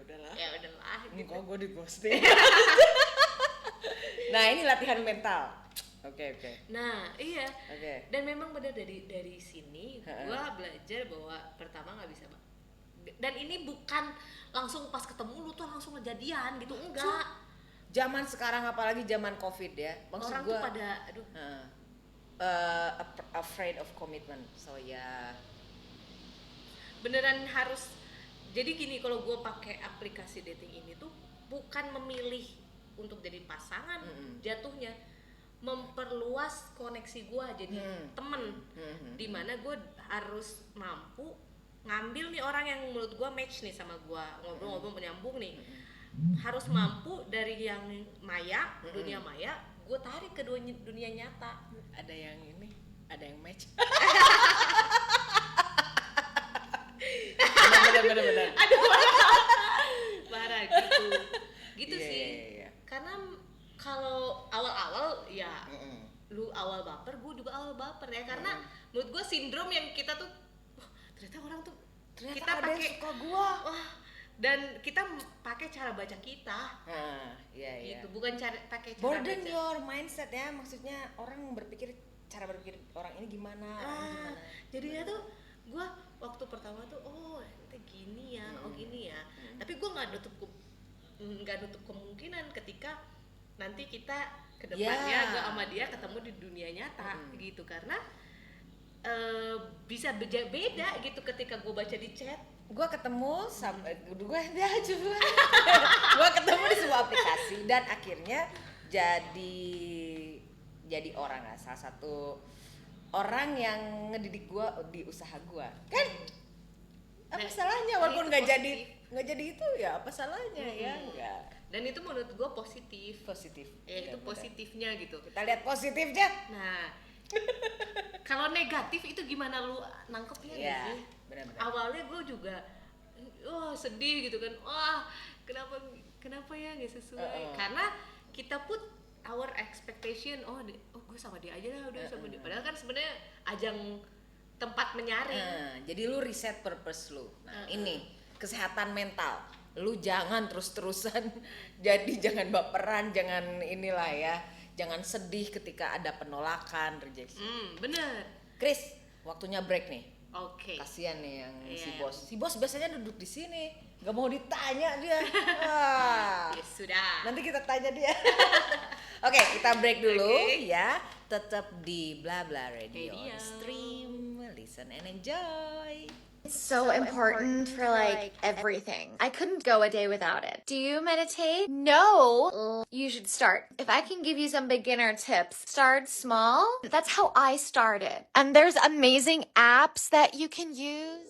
Udahlah. ya udahlah gitu. Enggak, gue di ghosting. Nah ini latihan mental. Oke. Nah iya. Oke. Dan memang benar dari sini gua belajar bahwa pertama nggak bisa dan ini bukan langsung pas ketemu lu tuh langsung kejadian gitu, enggak. Zaman sekarang apalagi zaman COVID ya. Maksud Orang gua, tuh pada aduh afraid of commitment. So ya. beneran harus. Jadi gini, kalau gue pakai aplikasi dating ini tuh bukan memilih untuk jadi pasangan, jatuhnya memperluas koneksi gue jadi temen, dimana gue harus mampu ngambil nih orang yang menurut gue match nih sama gue, ngobrol-ngobrol menyambung nih, harus mampu dari yang maya, dunia maya, gue tarik ke dunia nyata. Ada yang ini, ada yang match. Bener. Aduh, parah gitu Iya, sih. iya. Karena kalau awal-awal ya lu awal baper, gue juga awal baper ya, karena menurut gue sindrom yang kita tuh, wah, ternyata orang tuh Ternyata kita ada yang pakai suka gua. wah, dan kita pakai cara baca kita Iya. gitu, bukan pakai cara Broaden baca. your mindset ya, maksudnya orang cara berpikir orang ini gimana, Jadinya tuh gue waktu pertama tuh oh ente gini ya, oh gini ya, tapi gue nggak nutup kemungkinan ketika nanti kita kedepannya gue sama dia ketemu di dunia nyata gitu, karena bisa beda gitu ketika gue baca di chat. Gue ketemu sama gue ketemu di sebuah aplikasi dan akhirnya jadi orang lah, salah satu orang yang ngedidik gue di usaha gue kan. Apa Nah, salahnya walaupun itu nggak positif. jadi itu ya, apa salahnya ya enggak. Dan itu menurut gue positif Positif ya, itu Benar-benar. positifnya gitu. Kita lihat positifnya. Nah kalau negatif itu gimana lu nangkepnya Iya, sih? benar-benar. Awalnya gue juga sedih gitu kan, wah kenapa ya nggak sesuai, karena kita put our expectation, gue sama dia aja lah, udah sama dia, padahal kan sebenarnya ajang tempat menyari. Jadi lu reset purpose lu. Nah, ini kesehatan mental. Lu jangan terus-terusan jangan baperan, jangan inilah ya. Jangan sedih ketika ada penolakan, rejection. Bener. Chris, waktunya break nih. Oke. Kasian nih yang si Iya. bos. Si bos biasanya duduk di sini, nggak mau ditanya dia. Ya sudah. Nanti kita tanya dia. Oke, kita break dulu ya. Tetap di Bla Bla Radio. Radio. Stream, listen and enjoy. It's so important for like everything. I couldn't go a day without it. Do you meditate? No. You should start. If I can give you some beginner tips, start small. That's how I started. And there's amazing apps that you can use.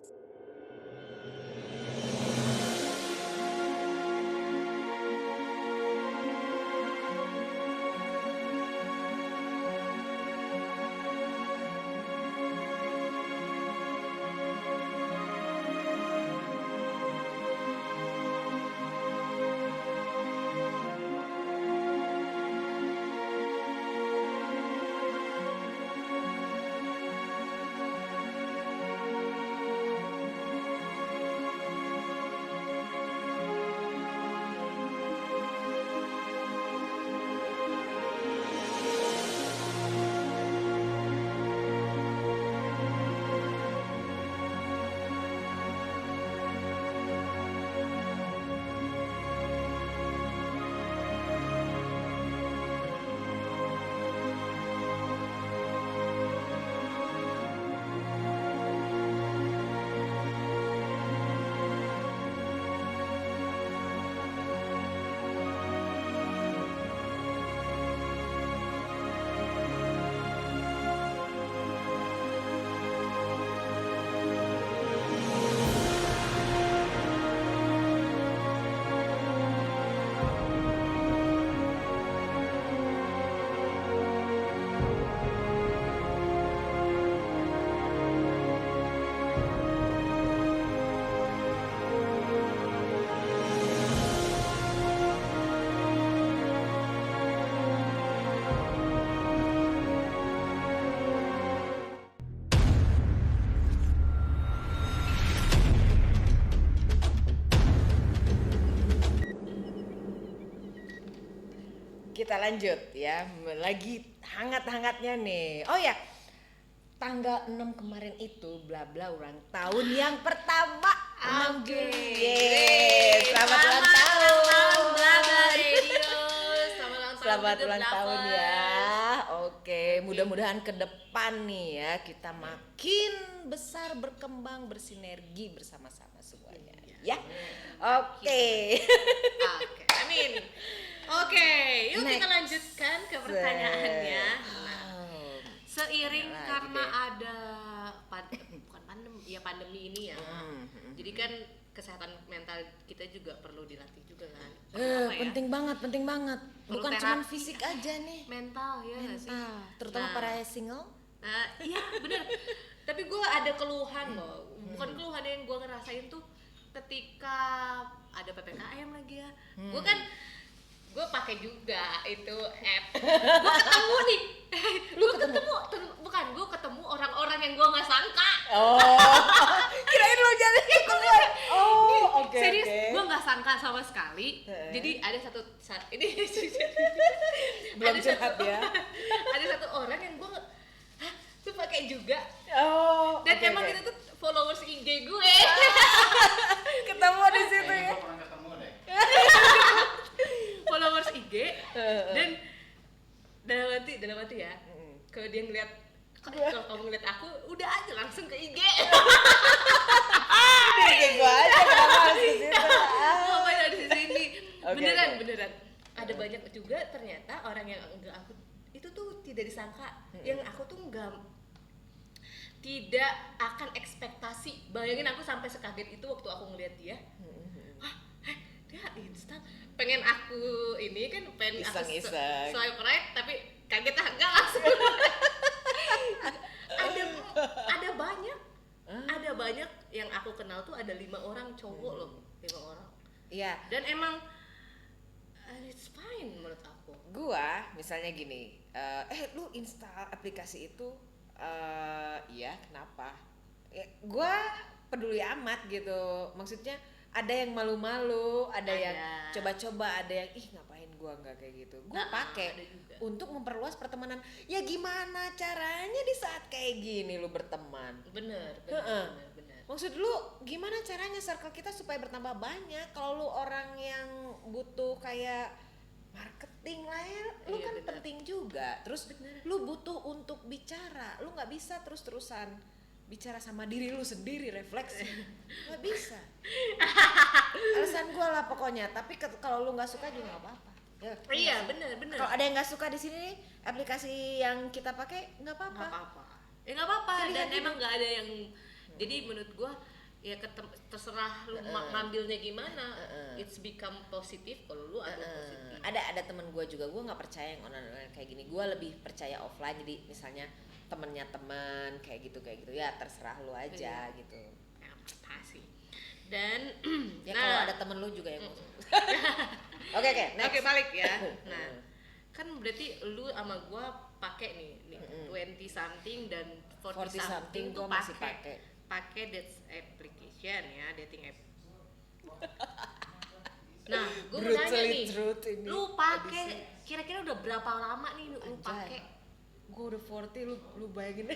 kita lanjut ya. Lagi hangat-hangatnya nih. Oh ya, tanggal 6 kemarin itu bla bla ulang tahun yang pertama. Oke. Yeay, selamat ulang tahun. Bla Bla Radio. Selamat juga ulang tahun Blavers. ya. Oke, mudah-mudahan ke depan nih ya kita makin besar, berkembang, bersinergi bersama-sama semuanya. Ya. Oke. Oke, amin. Oke, yuk kita Next. lanjutkan ke pertanyaannya. Nah, Oh. seiring Lagi karena deh. ada bukan pandemi, ya pandemi ini ya. Jadi kan kesehatan mental kita juga perlu dilatih juga kan. Apa ya? Penting banget. Perlu Bukan cuma terapi. fisik aja nih. Mental ya nggak sih? Mental, terutama Nah. para single. Nah, iya bener. Tapi gue ada keluhan loh. Bukan keluhan yang gue ngerasain tuh ketika ada PPKM lagi ya. Gue pakai juga itu app. Gue ketemu nih. Gue ketemu orang-orang yang gue nggak sangka. Oh. Kirain lu jadi keluar. Oh, oke. Serius, oke. gue nggak sangka sama sekali. Heeh. Jadi ada satu saat ini Belum ada curhat satu- ya. Ada satu orang yang gue, hah, tuh pakai juga. Oh. Dan oke, emang oke. itu tuh followers IG gue. ketemu di situ Kayaknya ya. gua pernah ketemu deh. Followers IG dan dalam hati ya. Kalau dia ngeliat, kalau kamu ngeliat aku, udah aja langsung ke IG. Kayak gua aja kenapa harus ke situ? Ngapain ada di sini? Oke, Beneran, oke. beneran. Ada banyak juga ternyata orang yang enggak aku itu tuh tidak disangka. Yang aku tuh tidak akan ekspektasi. Bayangin aku sampai sekaget itu waktu aku ngeliat dia. Wah, dia instan. Pengen aku ini kan pengen aku Iseng-iseng. swipe right tapi kaget enggak langsung. ada banyak. Ada banyak yang aku kenal tuh ada 5 orang cowok loh, 5 orang. Iya. Dan emang it's fine menurut aku. Gua misalnya gini, lu install aplikasi itu, iya kenapa? Gua peduli amat gitu, maksudnya ada yang malu-malu, ada yang Ada. coba-coba, ada yang ih ngapain gua nggak kayak gitu. Gua Nah, pakai ada juga. untuk memperluas pertemanan. Ya gimana caranya di saat kayak gini lu berteman? Bener. Heeh. Maksud lu gimana caranya circle kita supaya bertambah banyak? Kalau lu orang yang butuh kayak marketing lah ya, lu Iya, kan bener. penting juga. Terus lu butuh untuk bicara, lu nggak bisa terus-terusan bicara sama diri lu sendiri, refleksi, nggak bisa. Alasan gue lah pokoknya. Tapi kalau lu nggak suka juga nggak apa-apa. Ya, Iya, bener. kalau ada yang nggak suka di sini nih, aplikasi yang kita pakai nggak Nggak apa-apa. apa-apa. Ya nggak apa-apa. Pilihan Dan hidup. emang nggak ada yang. Jadi menurut gua ya terserah lu ngambilnya gimana. It's become positif kalau lu ambil positif. Ada temen gue juga, gue nggak percaya yang online kayak gini. Gue lebih percaya offline. Jadi misalnya temennya teman kayak gitu ya terserah lu aja Iya. gitu. Ya, pasti. Dan Ya kalau ada temen lu juga yang mau. Oke, next. Oke, balik ya. Nah, kan berarti lu sama gua pakai nih 20 something dan 40 40 something something tuh gua masih pakai. pakai dating application ya, dating app. Nah, gua mau nanya Brutally nih. truth ini Lu pakai kira-kira udah berapa lama nih lu pakai? Gue udah 40, lu bayangin.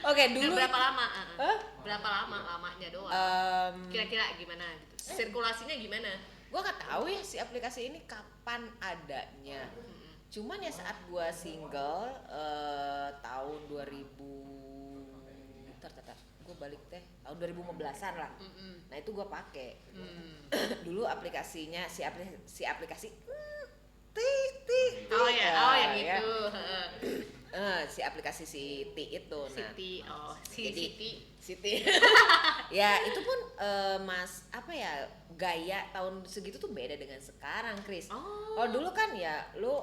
Oke, Dan dulu berapa lama? Hah? Berapa lama lamanya doang? Kira-kira gimana gitu? Sirkulasinya gimana? gue nggak tahu ya si aplikasi ini kapan adanya. Cuman ya saat gue single tahun 2000 gue balik teh tahun 2015-an lah. Nah itu gue pakai. Dulu aplikasinya si aplikasi Oh ya, yang ya. itu. Si aplikasi si Ti itu. Nah, Siti, Jadi, Siti. ya itu pun mas apa ya gaya tahun segitu tuh beda dengan sekarang, Chris. Oh. Kalau dulu kan ya lu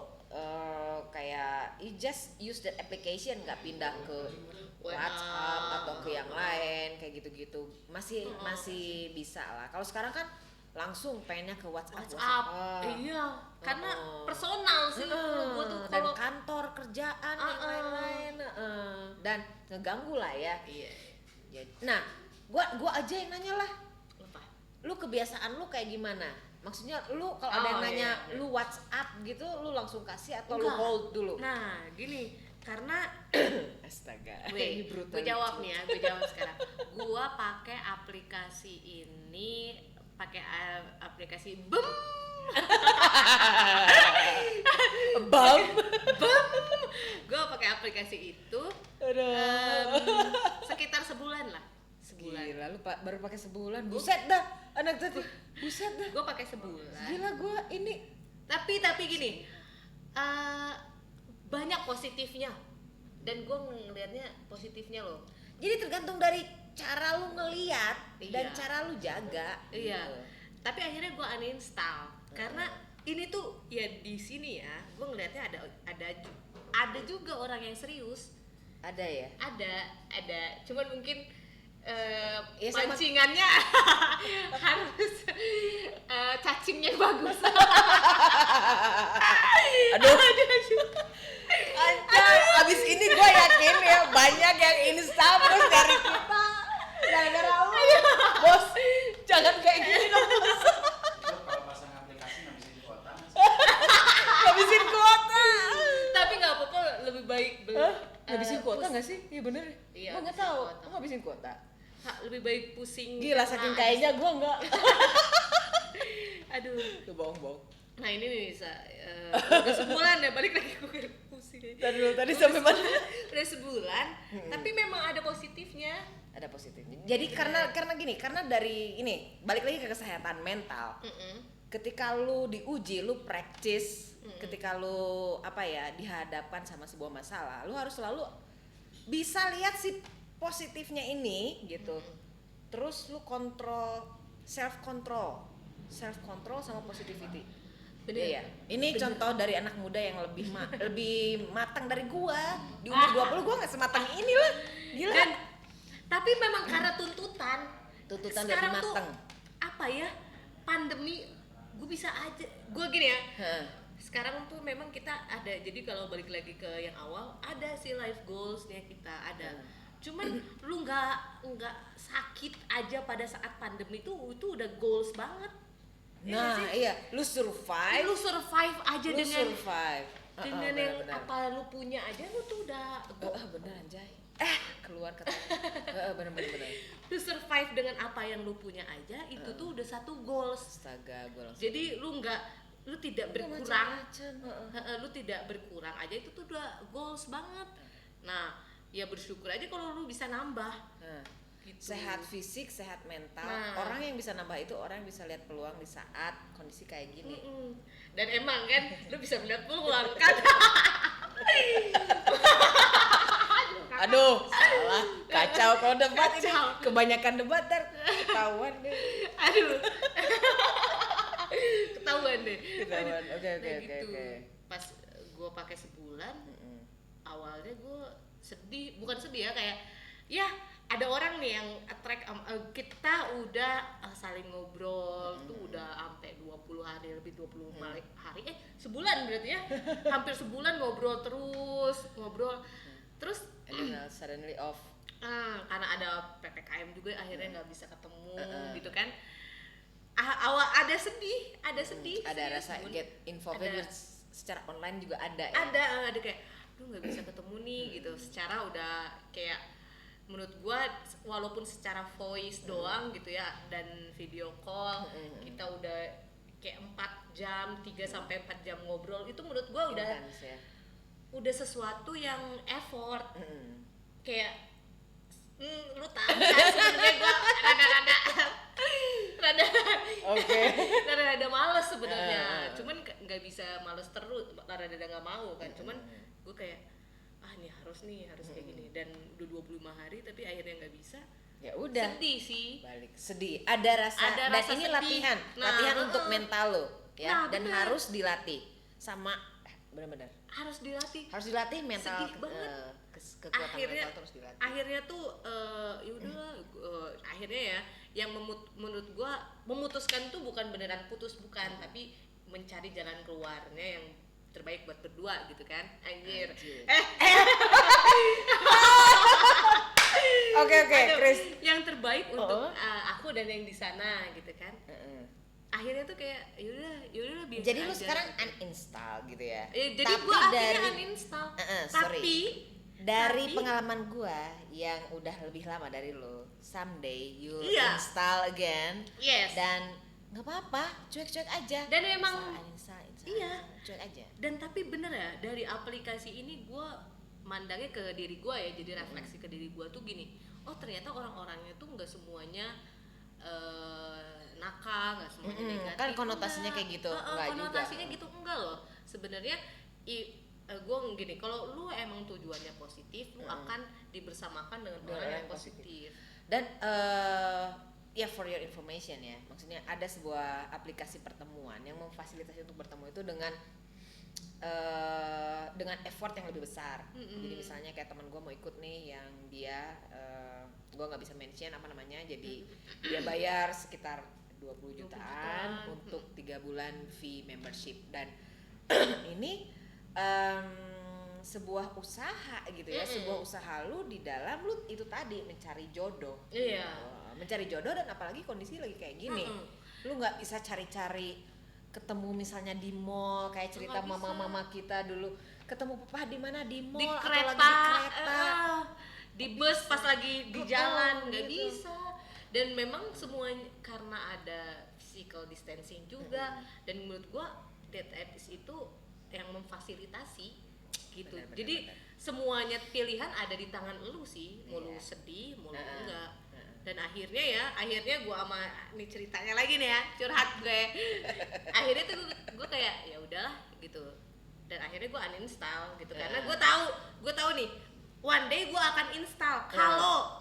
kayak you just use that application, nggak pindah ke WhatsApp atau ke yang lain kayak gitu-gitu. Masih bisa lah. Kalau sekarang kan langsung pengennya ke WhatsApp. Iya, karena personal sih kalau gua tuh dan kalau kantor kerjaan yang lain-lain dan ngeganggu lah ya. iya. Nah, gua aja yang nanya lah, Apa? lu kebiasaan lu kayak gimana? Maksudnya lu kalau ada yang Oh, nanya iya. lu WhatsApp gitu, lu langsung kasih atau lu Enggak. hold dulu? Nah, gini, karena Astaga. gue brutal jawab lucu. nih ya, gue jawab sekarang. Gue pakai aplikasi ini, pakai aplikasi BEM. Bam. Gue pakai aplikasi itu sekitar sebulan lah. Sebulan. Gila, lu baru pakai sebulan. Buset dah, anak tadi. Buset dah. Gue pakai sebulan. Gila gua ini. Tapi gini, banyak positifnya. Dan gue ngelihatnya positifnya loh. Jadi tergantung dari cara lu ngeliat dan Iya. cara lu jaga. Iya. Gitu. Tapi akhirnya gue uninstall karena ini tuh ya di sini ya, gue ngelihatnya ada juga orang yang serius. Ada ya? Ada. Cuman mungkin Ya, sama- pancingannya harus cacingnya bagus. Aduh. Anjay, abis ini gue yakin ya banyak yang install terus dari kita gara-gara lu. Bos, jangan kayak gini dong. Itu kalau pasang aplikasi ngabisin kuota nggak sih? Habisin kuota. Tapi nggak apa-apa, lebih baik Habisin kuota nggak sih? Iya bener. Iya, Gue nggak habisin tahu. kuota. Lu habisin kuota. lebih baik pusing. Gila karena- saking kayaknya gue nggak. Aduh. Lu bohong-bohong. Nah ini nih bisa udah sebulan ya, balik lagi gue pusing. Tadi sampai mana? Udah sebulan, tapi memang ada positifnya. Ada positifnya. Jadi karena gini, karena dari ini balik lagi ke kesehatan mental. Ketika lu diuji, lu practice, ketika lu dihadapkan sama sebuah masalah, lu harus selalu bisa lihat si positifnya ini gitu. Terus lu self control sama positivity. Bener. Iya. Ini contoh dari anak muda yang lebih lebih matang dari gua. Di umur 20 gua enggak sematang ini lah. Gila. Dan tapi memang karena tuntutan Tuntutan sekarang dari tuh mateng. apa ya, pandemi gue bisa aja, gue gini ya, Heeh. sekarang tuh memang kita ada, jadi kalau balik lagi ke yang awal ada sih life goalsnya kita ada, cuman lu nggak sakit aja pada saat pandemi itu udah goals banget. Iya nggak Nah, sih? iya, lu survive. Lu survive aja Lu dengan survive. dengan yang apa lu punya aja, lu tuh udah Bener anjay. Keluar kata. Bener. lu survive dengan apa yang lu punya aja, itu tuh udah satu goals. Astaga, gua langsung. Jadi lu tidak berkurang, lu tidak berkurang aja, itu tuh udah goals banget. Nah, ya bersyukur aja kalau lu bisa nambah. Nah, Gitu. sehat fisik, sehat mental. Nah. Orang yang bisa nambah itu orang yang bisa lihat peluang di saat kondisi kayak gini. Dan emang kan lu bisa melihat peluang kan. Aduh, salah. Kacau kalau debat ini. Kacau. Kebanyakan debat ketahuan deh. Aduh. Ketahuan deh. Ketahuan. Aduh. Oke. Gitu. Pas gua pakai sebulan, awalnya gue bukan sedih ya, kayak ya ada orang nih yang attract kita udah saling ngobrol tuh udah sampai 20 hari lebih 20 hari sebulan berarti ya. Hampir sebulan ngobrol terus And then suddenly off. karena ada PPKM juga akhirnya nggak bisa ketemu gitu kan. Awal ada sedih Ada sih, rasa sebulan. get involved Ada. secara online juga ada ya. ada kayak lu nggak bisa ketemu nih gitu, secara udah kayak menurut gua walaupun secara voice doang gitu ya dan video call kita udah kayak 4 jam 3 sampai 4 jam ngobrol, itu menurut gua udah Intens ya. udah sesuatu yang effort. Kayak lu tahu kan sebenarnya gua rada males sebenarnya. Cuman nggak bisa males terus, rada nggak mau kan. Cuman gue kayak harus kayak gini, dan udah 25 hari tapi akhirnya nggak bisa. Ya udah. Sedih sih. Balik sedih. Ada rasa Ada dan rasa ini sedih. latihan. Nah, Latihan untuk mental lo ya Nah, dan bener. harus dilatih sama benar-benar. Harus dilatih. Harus dilatih mental Sedih banget. kekuatan Akhirnya mental terus dilatih. akhirnya tuh ya udahlah, akhirnya ya yang menurut gua memutuskan tuh bukan beneran putus, bukan, tapi mencari jalan keluarnya yang terbaik buat berdua gitu kan. Anjir. Oke, Aduh, Chris. yang terbaik untuk aku dan yang di sana gitu kan. akhirnya tuh kayak yaudah biasa Jadi lu aja sekarang gitu. uninstall gitu ya. Jadi Tapi gua akhirnya dari uninstall. sorry. Dari Tapi- pengalaman gua yang udah lebih lama dari lu, someday you Iya. install again Yes. dan nggak apa-apa, cuek-cuek aja. Dan emang install, iya. cuek aja. Dan tapi bener ya, dari aplikasi ini gue mandangnya ke diri gue ya, jadi refleksi ke diri gue tuh gini, oh ternyata orang-orangnya tuh nggak semuanya nakal, nggak semuanya negatif. Kan konotasinya enggak. kayak gitu, enggak juga. Konotasinya gitu enggak loh. Sebenarnya gue gini, kalau lu emang tujuannya positif, lu akan dibersamakan dengan orang yang positif. Dan ya for your information ya, maksudnya ada sebuah aplikasi pertemuan yang memfasilitasi untuk bertemu itu dengan effort yang lebih besar. Jadi misalnya kayak teman gue mau ikut nih yang dia gue nggak bisa mention apa namanya, jadi dia bayar sekitar 20 jutaan untuk 3 bulan fee membership, dan ini sebuah usaha gitu ya, sebuah usaha lu di dalam lu itu tadi mencari jodoh. Iya. Mencari jodoh, dan apalagi kondisi lagi kayak gini, lu nggak bisa cari-cari ketemu misalnya di mall kayak cerita Nggak bisa. mama-mama kita dulu ketemu papa di mana, di mall Di atau kereta, lagi di kereta. di bus pas lagi di jalan, nggak gitu. bisa. Dan memang semuanya karena ada physical distancing juga, dan menurut gua date apps itu yang memfasilitasi gitu. Benar, Jadi benar. semuanya pilihan ada di tangan lu sih, mau lu Iya. sedih, mau lu Heeh. enggak. Dan akhirnya gua sama nih ceritanya lagi nih ya, curhat gue. Akhirnya tuh gue kayak ya udahlah gitu. Dan akhirnya gue uninstall gitu, karena gue tahu nih one day gue akan install kalau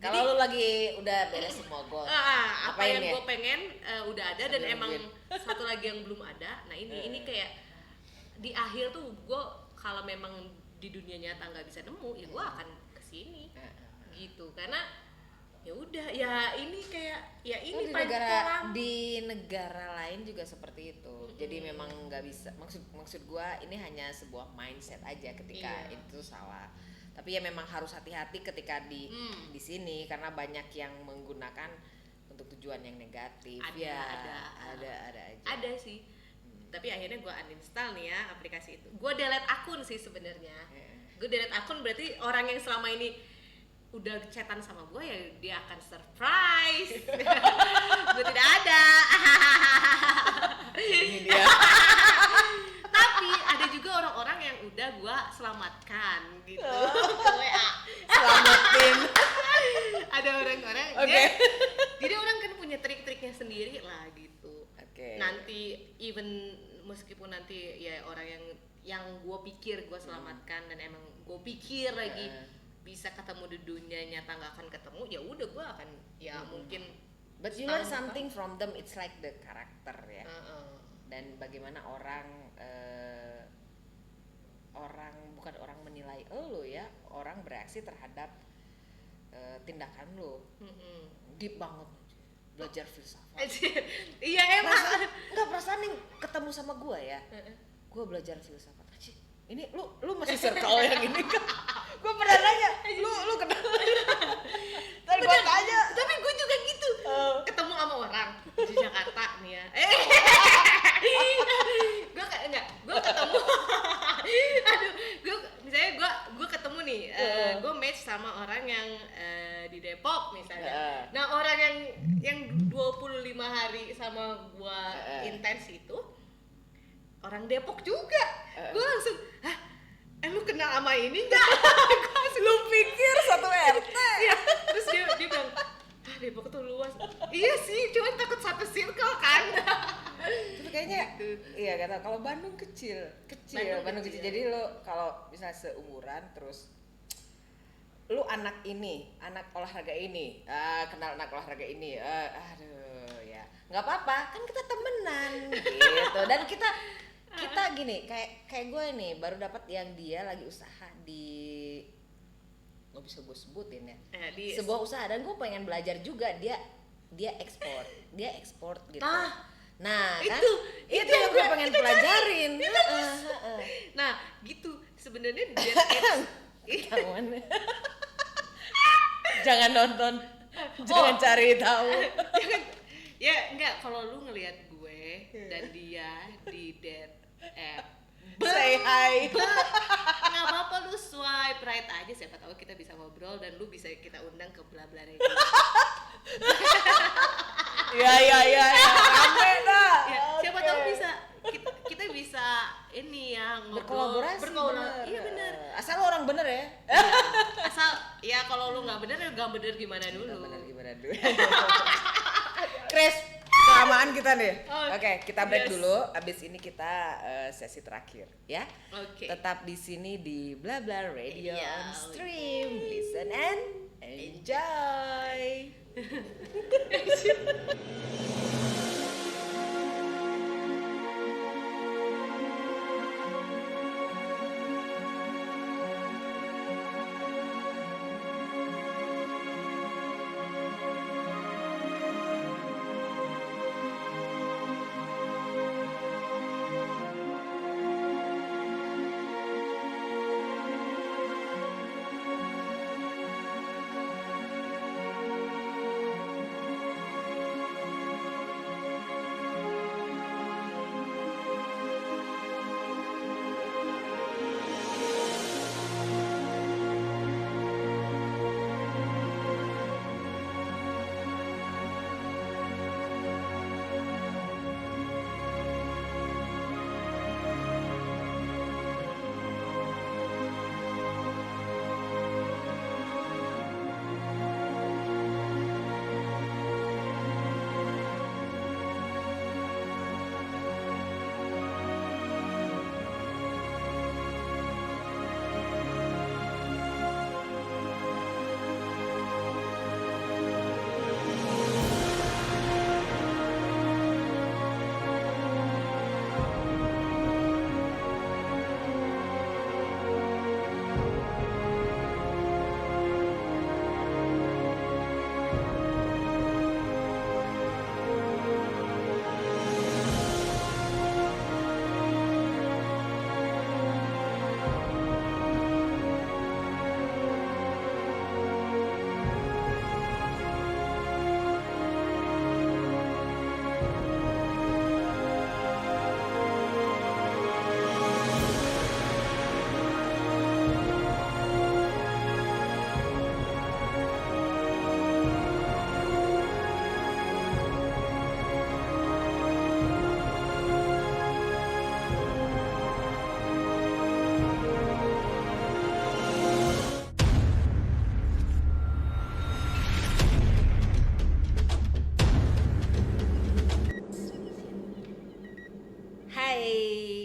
Kalau lu lagi udah beres semua goal, apa apain yang ya? gue pengen udah ada, dan Sambil emang nungguin. satu lagi yang belum ada. Nah ini kayak di akhir tuh gue kalau memang di dunia nyata nggak bisa nemu, ya gue akan kesini gitu, karena ya udah ya ini kayak ya ini Di paling negara sekarang. di negara lain juga seperti itu. Jadi memang nggak bisa, maksud gua ini hanya sebuah mindset aja ketika Iya. itu salah. Tapi ya memang harus hati-hati ketika di sini, karena banyak yang menggunakan untuk tujuan yang negatif. Ada, Ya, ada. ada aja. Ada sih. Tapi akhirnya gue uninstall nih ya aplikasi itu. Gue delete akun sih sebenarnya. Gue delete akun berarti orang yang selama ini udah chatan sama gue ya dia akan surprise. Gue tidak ada. Ini dia. Tapi ada juga orang-orang yang udah gue selamatkan gitu ke WA. Selamatin. Ada orang-orang Oke. jadi orang kan punya trik-triknya sendiri lah gitu. Oke. Nanti even meskipun nanti ya orang yang gue pikir gue selamatkan dan emang gue pikir lagi bisa ketemu di dunia nyata nggak akan ketemu, ya udah gue akan ya mungkin. But you learn something from them. It's like the character ya. Dan bagaimana orang bukan orang menilai lo ya, orang bereaksi terhadap tindakan lo. Deep banget, belajar filsafat. Iya emang. Perasaan nih ketemu sama gue ya, gue belajar filsafat. Anjir, ini lu masih circle yang ini kan? Gue pernah nanya, lu kenal? Ntar gue tanya. Tapi gue juga gitu. Ketemu sama orang di Jakarta nih ya. Gue ketemu. Aduh, gue ketemu nih. Gue match sama orang yang di Depok misalnya. Nah, orang yang 25 hari sama gue intens itu orang Depok juga. Gue langsung, hah? Lu kenal sama ini enggak? Lu pikir satu RT? Iya. Terus dia bilang, Depok tuh luas. Iya sih, cuma takut satu circle kan. Tapi kayaknya iya kata kalau Bandung kecil. Bandung kecil. Jadi lo kalau misalnya seumuran terus lu anak olahraga ini, kenal anak olahraga ini, aduh ya nggak apa-apa, kan kita temenan gitu. Dan kita gini, kayak gue nih baru dapat yang dia lagi usaha di, nggak bisa gue sebutin ya, sebuah usaha, dan gue pengen belajar juga. Dia ekspor gitu. Nah kan itu yang gue pengen pelajarin. Nah gitu sebenarnya dia Ketahuan. Jangan nonton, jangan cari tahu. Ya enggak, kalau lu ngelihat gue dan dia di date app, Say hi. nggak apa-apa lu swipe right aja, siapa tahu kita bisa ngobrol dan lu bisa kita undang ke bla bla radio. Ya, rame dah. Ya, siapa Oke. tahu bisa kita bisa ini ya ngobrol Berkolaborasi. Iya bener. Asal lo orang bener ya. Asal ya kalau lu nggak bener ya nggak bener gimana dulu. Bener gimana dulu. Chris, kelamaan kita nih. Oh, Oke, kita break yes. dulu. Abis ini kita sesi terakhir, ya. Oke. Tetap di sini di Bla Bla Radio Iya, on Stream. Listen and enjoy.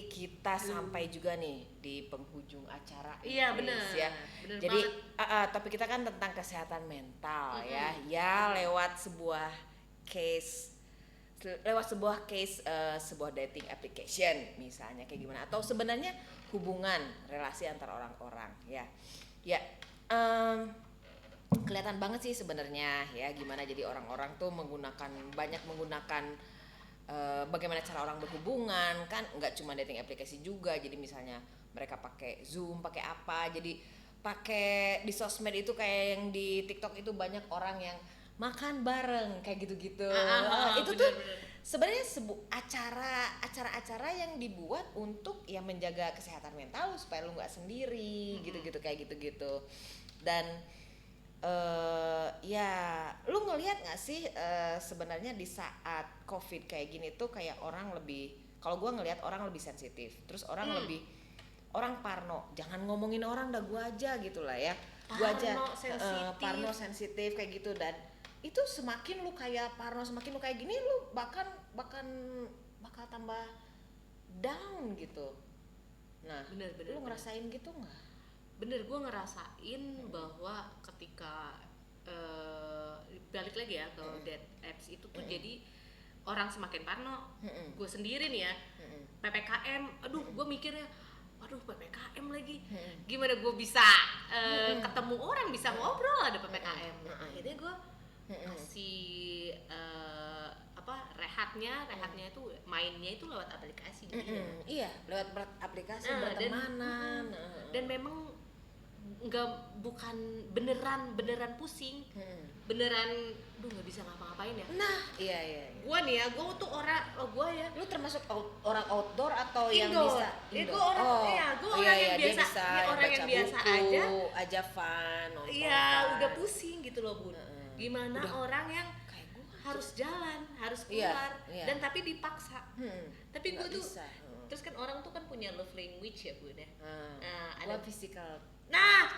Kita sampai juga nih di penghujung acara. Iya, Chris, benar. ya. Benar Jadi banget. topik kita kan tentang kesehatan mental ya lewat sebuah case sebuah dating application misalnya kayak gimana, atau sebenarnya hubungan relasi antar orang-orang ya kelihatan banget sih sebenarnya ya gimana jadi orang-orang tuh banyak menggunakan bagaimana cara orang berhubungan, kan nggak cuma dating aplikasi juga. Jadi misalnya mereka pakai Zoom, pakai apa, jadi pakai di sosmed itu kayak yang di TikTok itu banyak orang yang makan bareng kayak gitu-gitu. Itu tuh sebenarnya acara-acara yang dibuat untuk ya menjaga kesehatan mental supaya lu nggak sendiri gitu-gitu kayak gitu-gitu. Dan ya lu ngelihat nggak sih sebenarnya di saat COVID kayak gini tuh kayak orang lebih, kalau gua ngelihat orang lebih sensitif, terus orang lebih orang parno, jangan ngomongin orang dah, gua aja gitulah ya, gua aja parno sensitif kayak gitu. Dan itu semakin lu kayak parno, semakin lu kayak gini lu bakal tambah down gitu. Nah, Bener, lu ngerasain gitu nggak? Bener, gue ngerasain bahwa ketika balik lagi ya ke date apps itu tuh jadi orang semakin parno. Gue sendiri nih ya, PPKM, aduh gue mikirnya aduh PPKM lagi, gimana gue bisa ketemu orang, bisa ngobrol ada PPKM. Nah, akhirnya gue kasih rehatnya itu mainnya itu lewat aplikasi. Iya, lewat aplikasi Nah, bertemanan. dan memang bukan beneran pusing, beneran nggak bisa ngapa-ngapain ya. Nah, iya. Gua nih ya, gua tuh gua ya Lu termasuk orang outdoor atau yang indoor. bisa Gua orang yang dia biasa, bisa orang yang baca biasa buku, aja fun, nonton. Iya, kan. udah pusing gitu loh Bun. Gimana orang yang Kayak gua harus jalan, harus Iya, keluar, iya. dan tapi dipaksa. Tapi gue Nggak tuh, bisa. terus kan orang tuh kan punya love language ya Bun ya. Nah, Gua physical. Nah,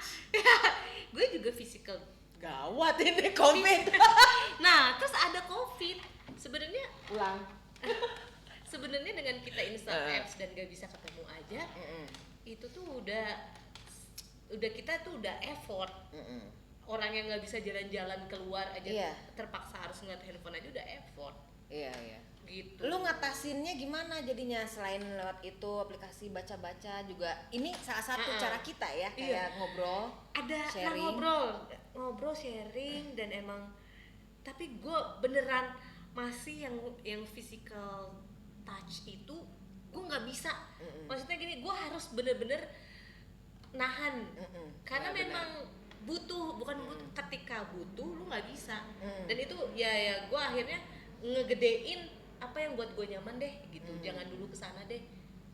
gue juga physical. Gawat ini COVID. Nah, terus ada COVID. Sebenarnya Ulang. sebenarnya dengan kita install apps dan gak bisa ketemu aja, itu tuh udah kita tuh udah effort. Orang yang nggak bisa jalan-jalan keluar aja Iya. terpaksa harus ngeliat handphone aja udah effort. Iya. Gitu. Lu ngatasinnya gimana jadinya selain lewat itu aplikasi baca-baca juga? Ini salah satu cara kita ya, kayak ngobrol, Ada sharing. ngobrol sharing dan emang tapi gue beneran masih yang physical touch itu gue nggak bisa. Maksudnya gini, gue harus bener-bener nahan karena Ya, memang butuh ketika butuh lu nggak bisa. Dan itu ya gue akhirnya ngegedein apa yang buat gue nyaman deh gitu. Jangan dulu kesana deh,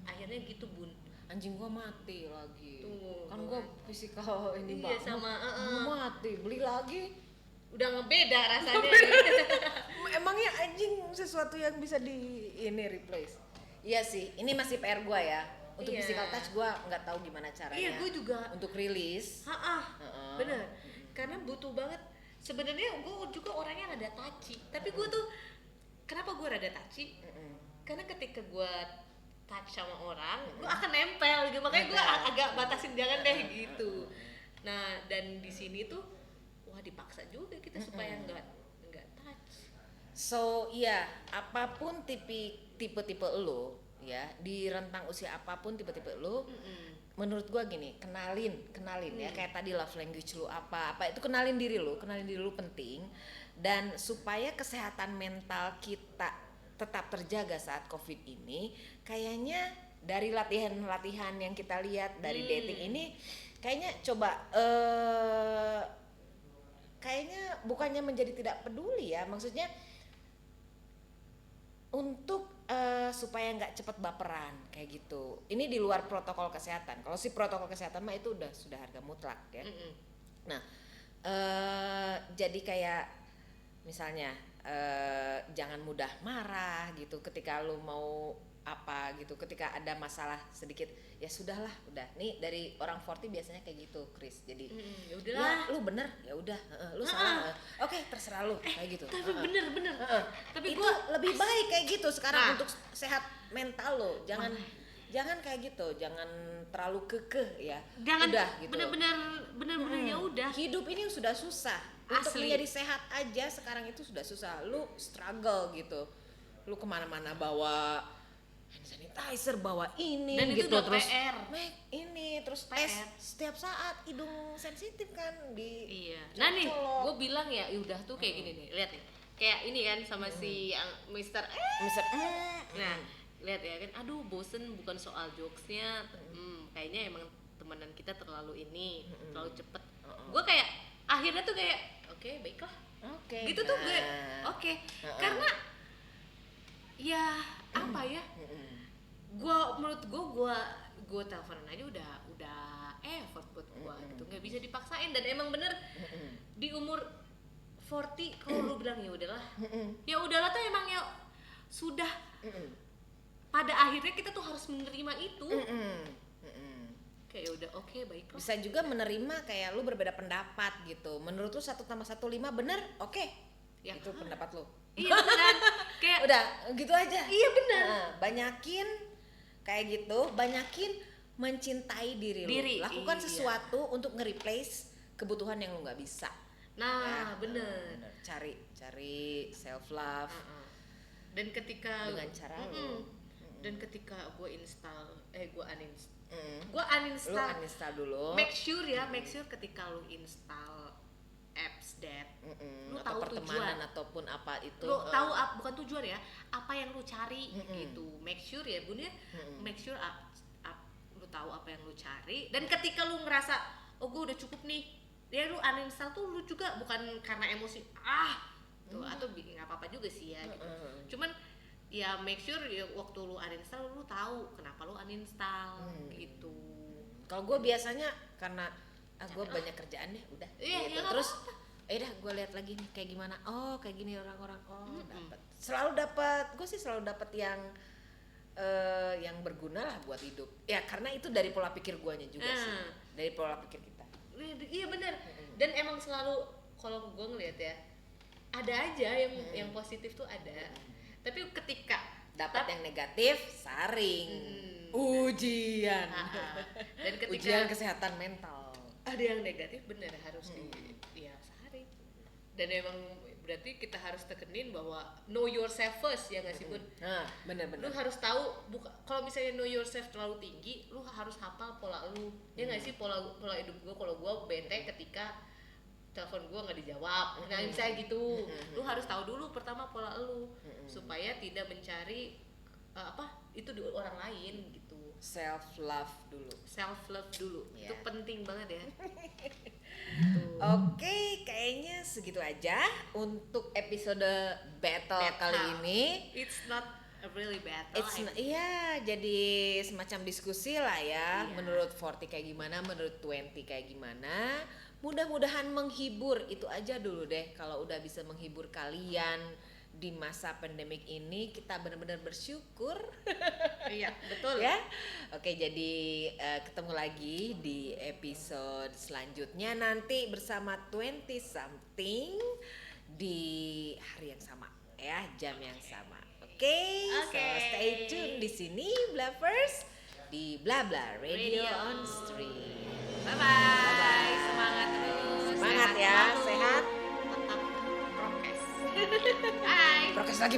akhirnya gitu Bun. Anjing gua mati lagi. Tuh, Kan gua fisikal ini Iya, banget. sama, Gua mati, beli lagi. udah ngebeda rasanya. Emangnya anjing sesuatu yang bisa ini replace? Iya sih, ini masih PR gua ya. Untuk Iya. physical touch gua nggak tahu gimana caranya. Iya, gue juga. Untuk rilis. Bener. Karena butuh banget. Sebenarnya gue juga orangnya rada touchy, tapi gue tuh kenapa gue rada touchy? Karena ketika gue touch sama orang, gue akan nempel gitu. Makanya gue agak batasin jangan deh gitu. Nah, dan di sini tuh wah dipaksa juga kita supaya nggak touch. So iya, apapun tipe-tipe lo ya, di rentang usia apapun tipe-tipe lo, menurut gua gini, kenalin ya, kayak tadi love language lu apa itu, kenalin diri lu penting. Dan supaya kesehatan mental kita tetap terjaga saat COVID ini, kayaknya dari latihan yang kita lihat dari dating ini, kayaknya coba kayaknya bukannya menjadi tidak peduli ya, maksudnya untuk supaya nggak cepet baperan kayak gitu. Ini di luar protokol kesehatan. Kalau si protokol kesehatan mah itu sudah harga mutlak ya. Nah, jadi kayak misalnya jangan mudah marah gitu ketika lu mau apa gitu, ketika ada masalah sedikit ya sudahlah, udah nih dari orang 40 biasanya kayak gitu Chris. Jadi Ya udahlah. lu bener ya udah, lu salah, oke terserah lu kayak gitu. Tapi bener. Tapi itu gue lebih baik kayak gitu sekarang Nah. untuk sehat mental lo. Jangan kayak gitu, jangan terlalu kekeh ya. jangan udah gitu. bener-bener ya udah. Hidup ini sudah susah. Untuk Asli. menjadi sehat aja sekarang itu sudah susah. Lu struggle gitu. Lu kemana-mana bawa hand sanitizer, bawa ini Dan itu gitu, udah terus PR. terus PR. tes setiap saat, hidung sensitif kan di Iya. Nah nih, colok. gue bilang ya, udah tuh kayak gini nih, lihat nih. Kayak ini kan sama si yang Mister. Nah, lihat ya kan, aduh bosen bukan soal jokesnya, kayaknya emang temenan kita terlalu terlalu cepet. Gue kayak akhirnya tuh kayak, oke baiklah. Oke. Gitu tuh gue, nah. oke. Karena ya apa ya? Menurut gue teleponan aja udah effort buat gue gitu, nggak bisa dipaksain. Dan emang bener di umur 40 kalau lu bilang ya udahlah tuh emang ya sudah. Pada akhirnya kita tuh harus menerima itu. Kayak udah oke, baiklah. Bisa juga menerima kayak lu berbeda pendapat gitu. Menurut lu 1 tambah 1 5 bener? Oke. Ya. Itu pendapat lu. Iya beneran. Kayak Udah gitu aja. Iya bener. Nah, banyakin kayak gitu, banyakin mencintai diri lu. Lakukan iya. sesuatu untuk nge-replace kebutuhan yang lu nggak bisa. Nah, bener. Cari self love. Dan ketika Dengan cara lu. Dan ketika gue Lu uninstall uninstall dulu. make sure ketika lu install apps that lu atau tahu pertemanan tujuan, ataupun apa itu. lu tahu bukan tujuan ya, apa yang lu cari gitu. Make sure ya Bun ya, make sure lu tahu apa yang lu cari. Dan ketika lu ngerasa oh gue udah cukup nih, dia lu uninstall tuh lu juga bukan karena emosi tuh atau nggak apa-apa juga sih ya gitu. Cuman ya make sure ya waktu lu uninstall lu tahu kenapa lu uninstall gitu. Kalau gue biasanya karena gue banyak kerjaan deh udah Iya, gitu. ya, Terus dah gue lihat lagi nih kayak gimana, oh kayak gini orang-orang, dapat gue sih selalu dapat yang berguna lah buat hidup ya, karena itu dari pola pikir guanya juga sih, dari pola pikir kita. Iya benar. Dan emang selalu kalau gue ngeliat ya ada aja yang positif tuh ada, tapi ketika Dapat yang negatif saring, ujian dan ketika ujian kesehatan mental. ada yang negatif bener harus ya saring. Dan emang berarti kita harus tekenin bahwa know yourself first ya nggak sih Bun? Nah bener-bener Lu harus tahu kalau misalnya know yourself terlalu tinggi, lu harus hafal pola lu. Ya nggak sih, pola hidup gua, kalau gua bete ketika telepon gua nggak dijawab. Nah misalnya gitu, lu harus tahu dulu pertama pola lu supaya tidak mencari itu di orang lain gitu. self love dulu. Self love dulu, Yeah. itu penting banget ya. Oke, kayaknya segitu aja untuk episode battle kali ini. It's not a really battle. Iya, jadi semacam diskusi lah ya. Iya. Menurut 40 kayak gimana, menurut 20 kayak gimana. Mudah-mudahan menghibur, itu aja dulu deh. Kalau udah bisa menghibur kalian di masa pandemik ini, kita benar-benar bersyukur. Iya, betul. Ya. Oke, jadi ketemu lagi di episode selanjutnya nanti bersama 20 something di hari yang sama ya, jam yang sama. Oke. So stay tune di sini Blavers di Bla Bla Radio on Stream. Bye bye. Semangat terus. Semangat ya, selalu. sehat. Tetap prokes. Bye. Prokes lagi.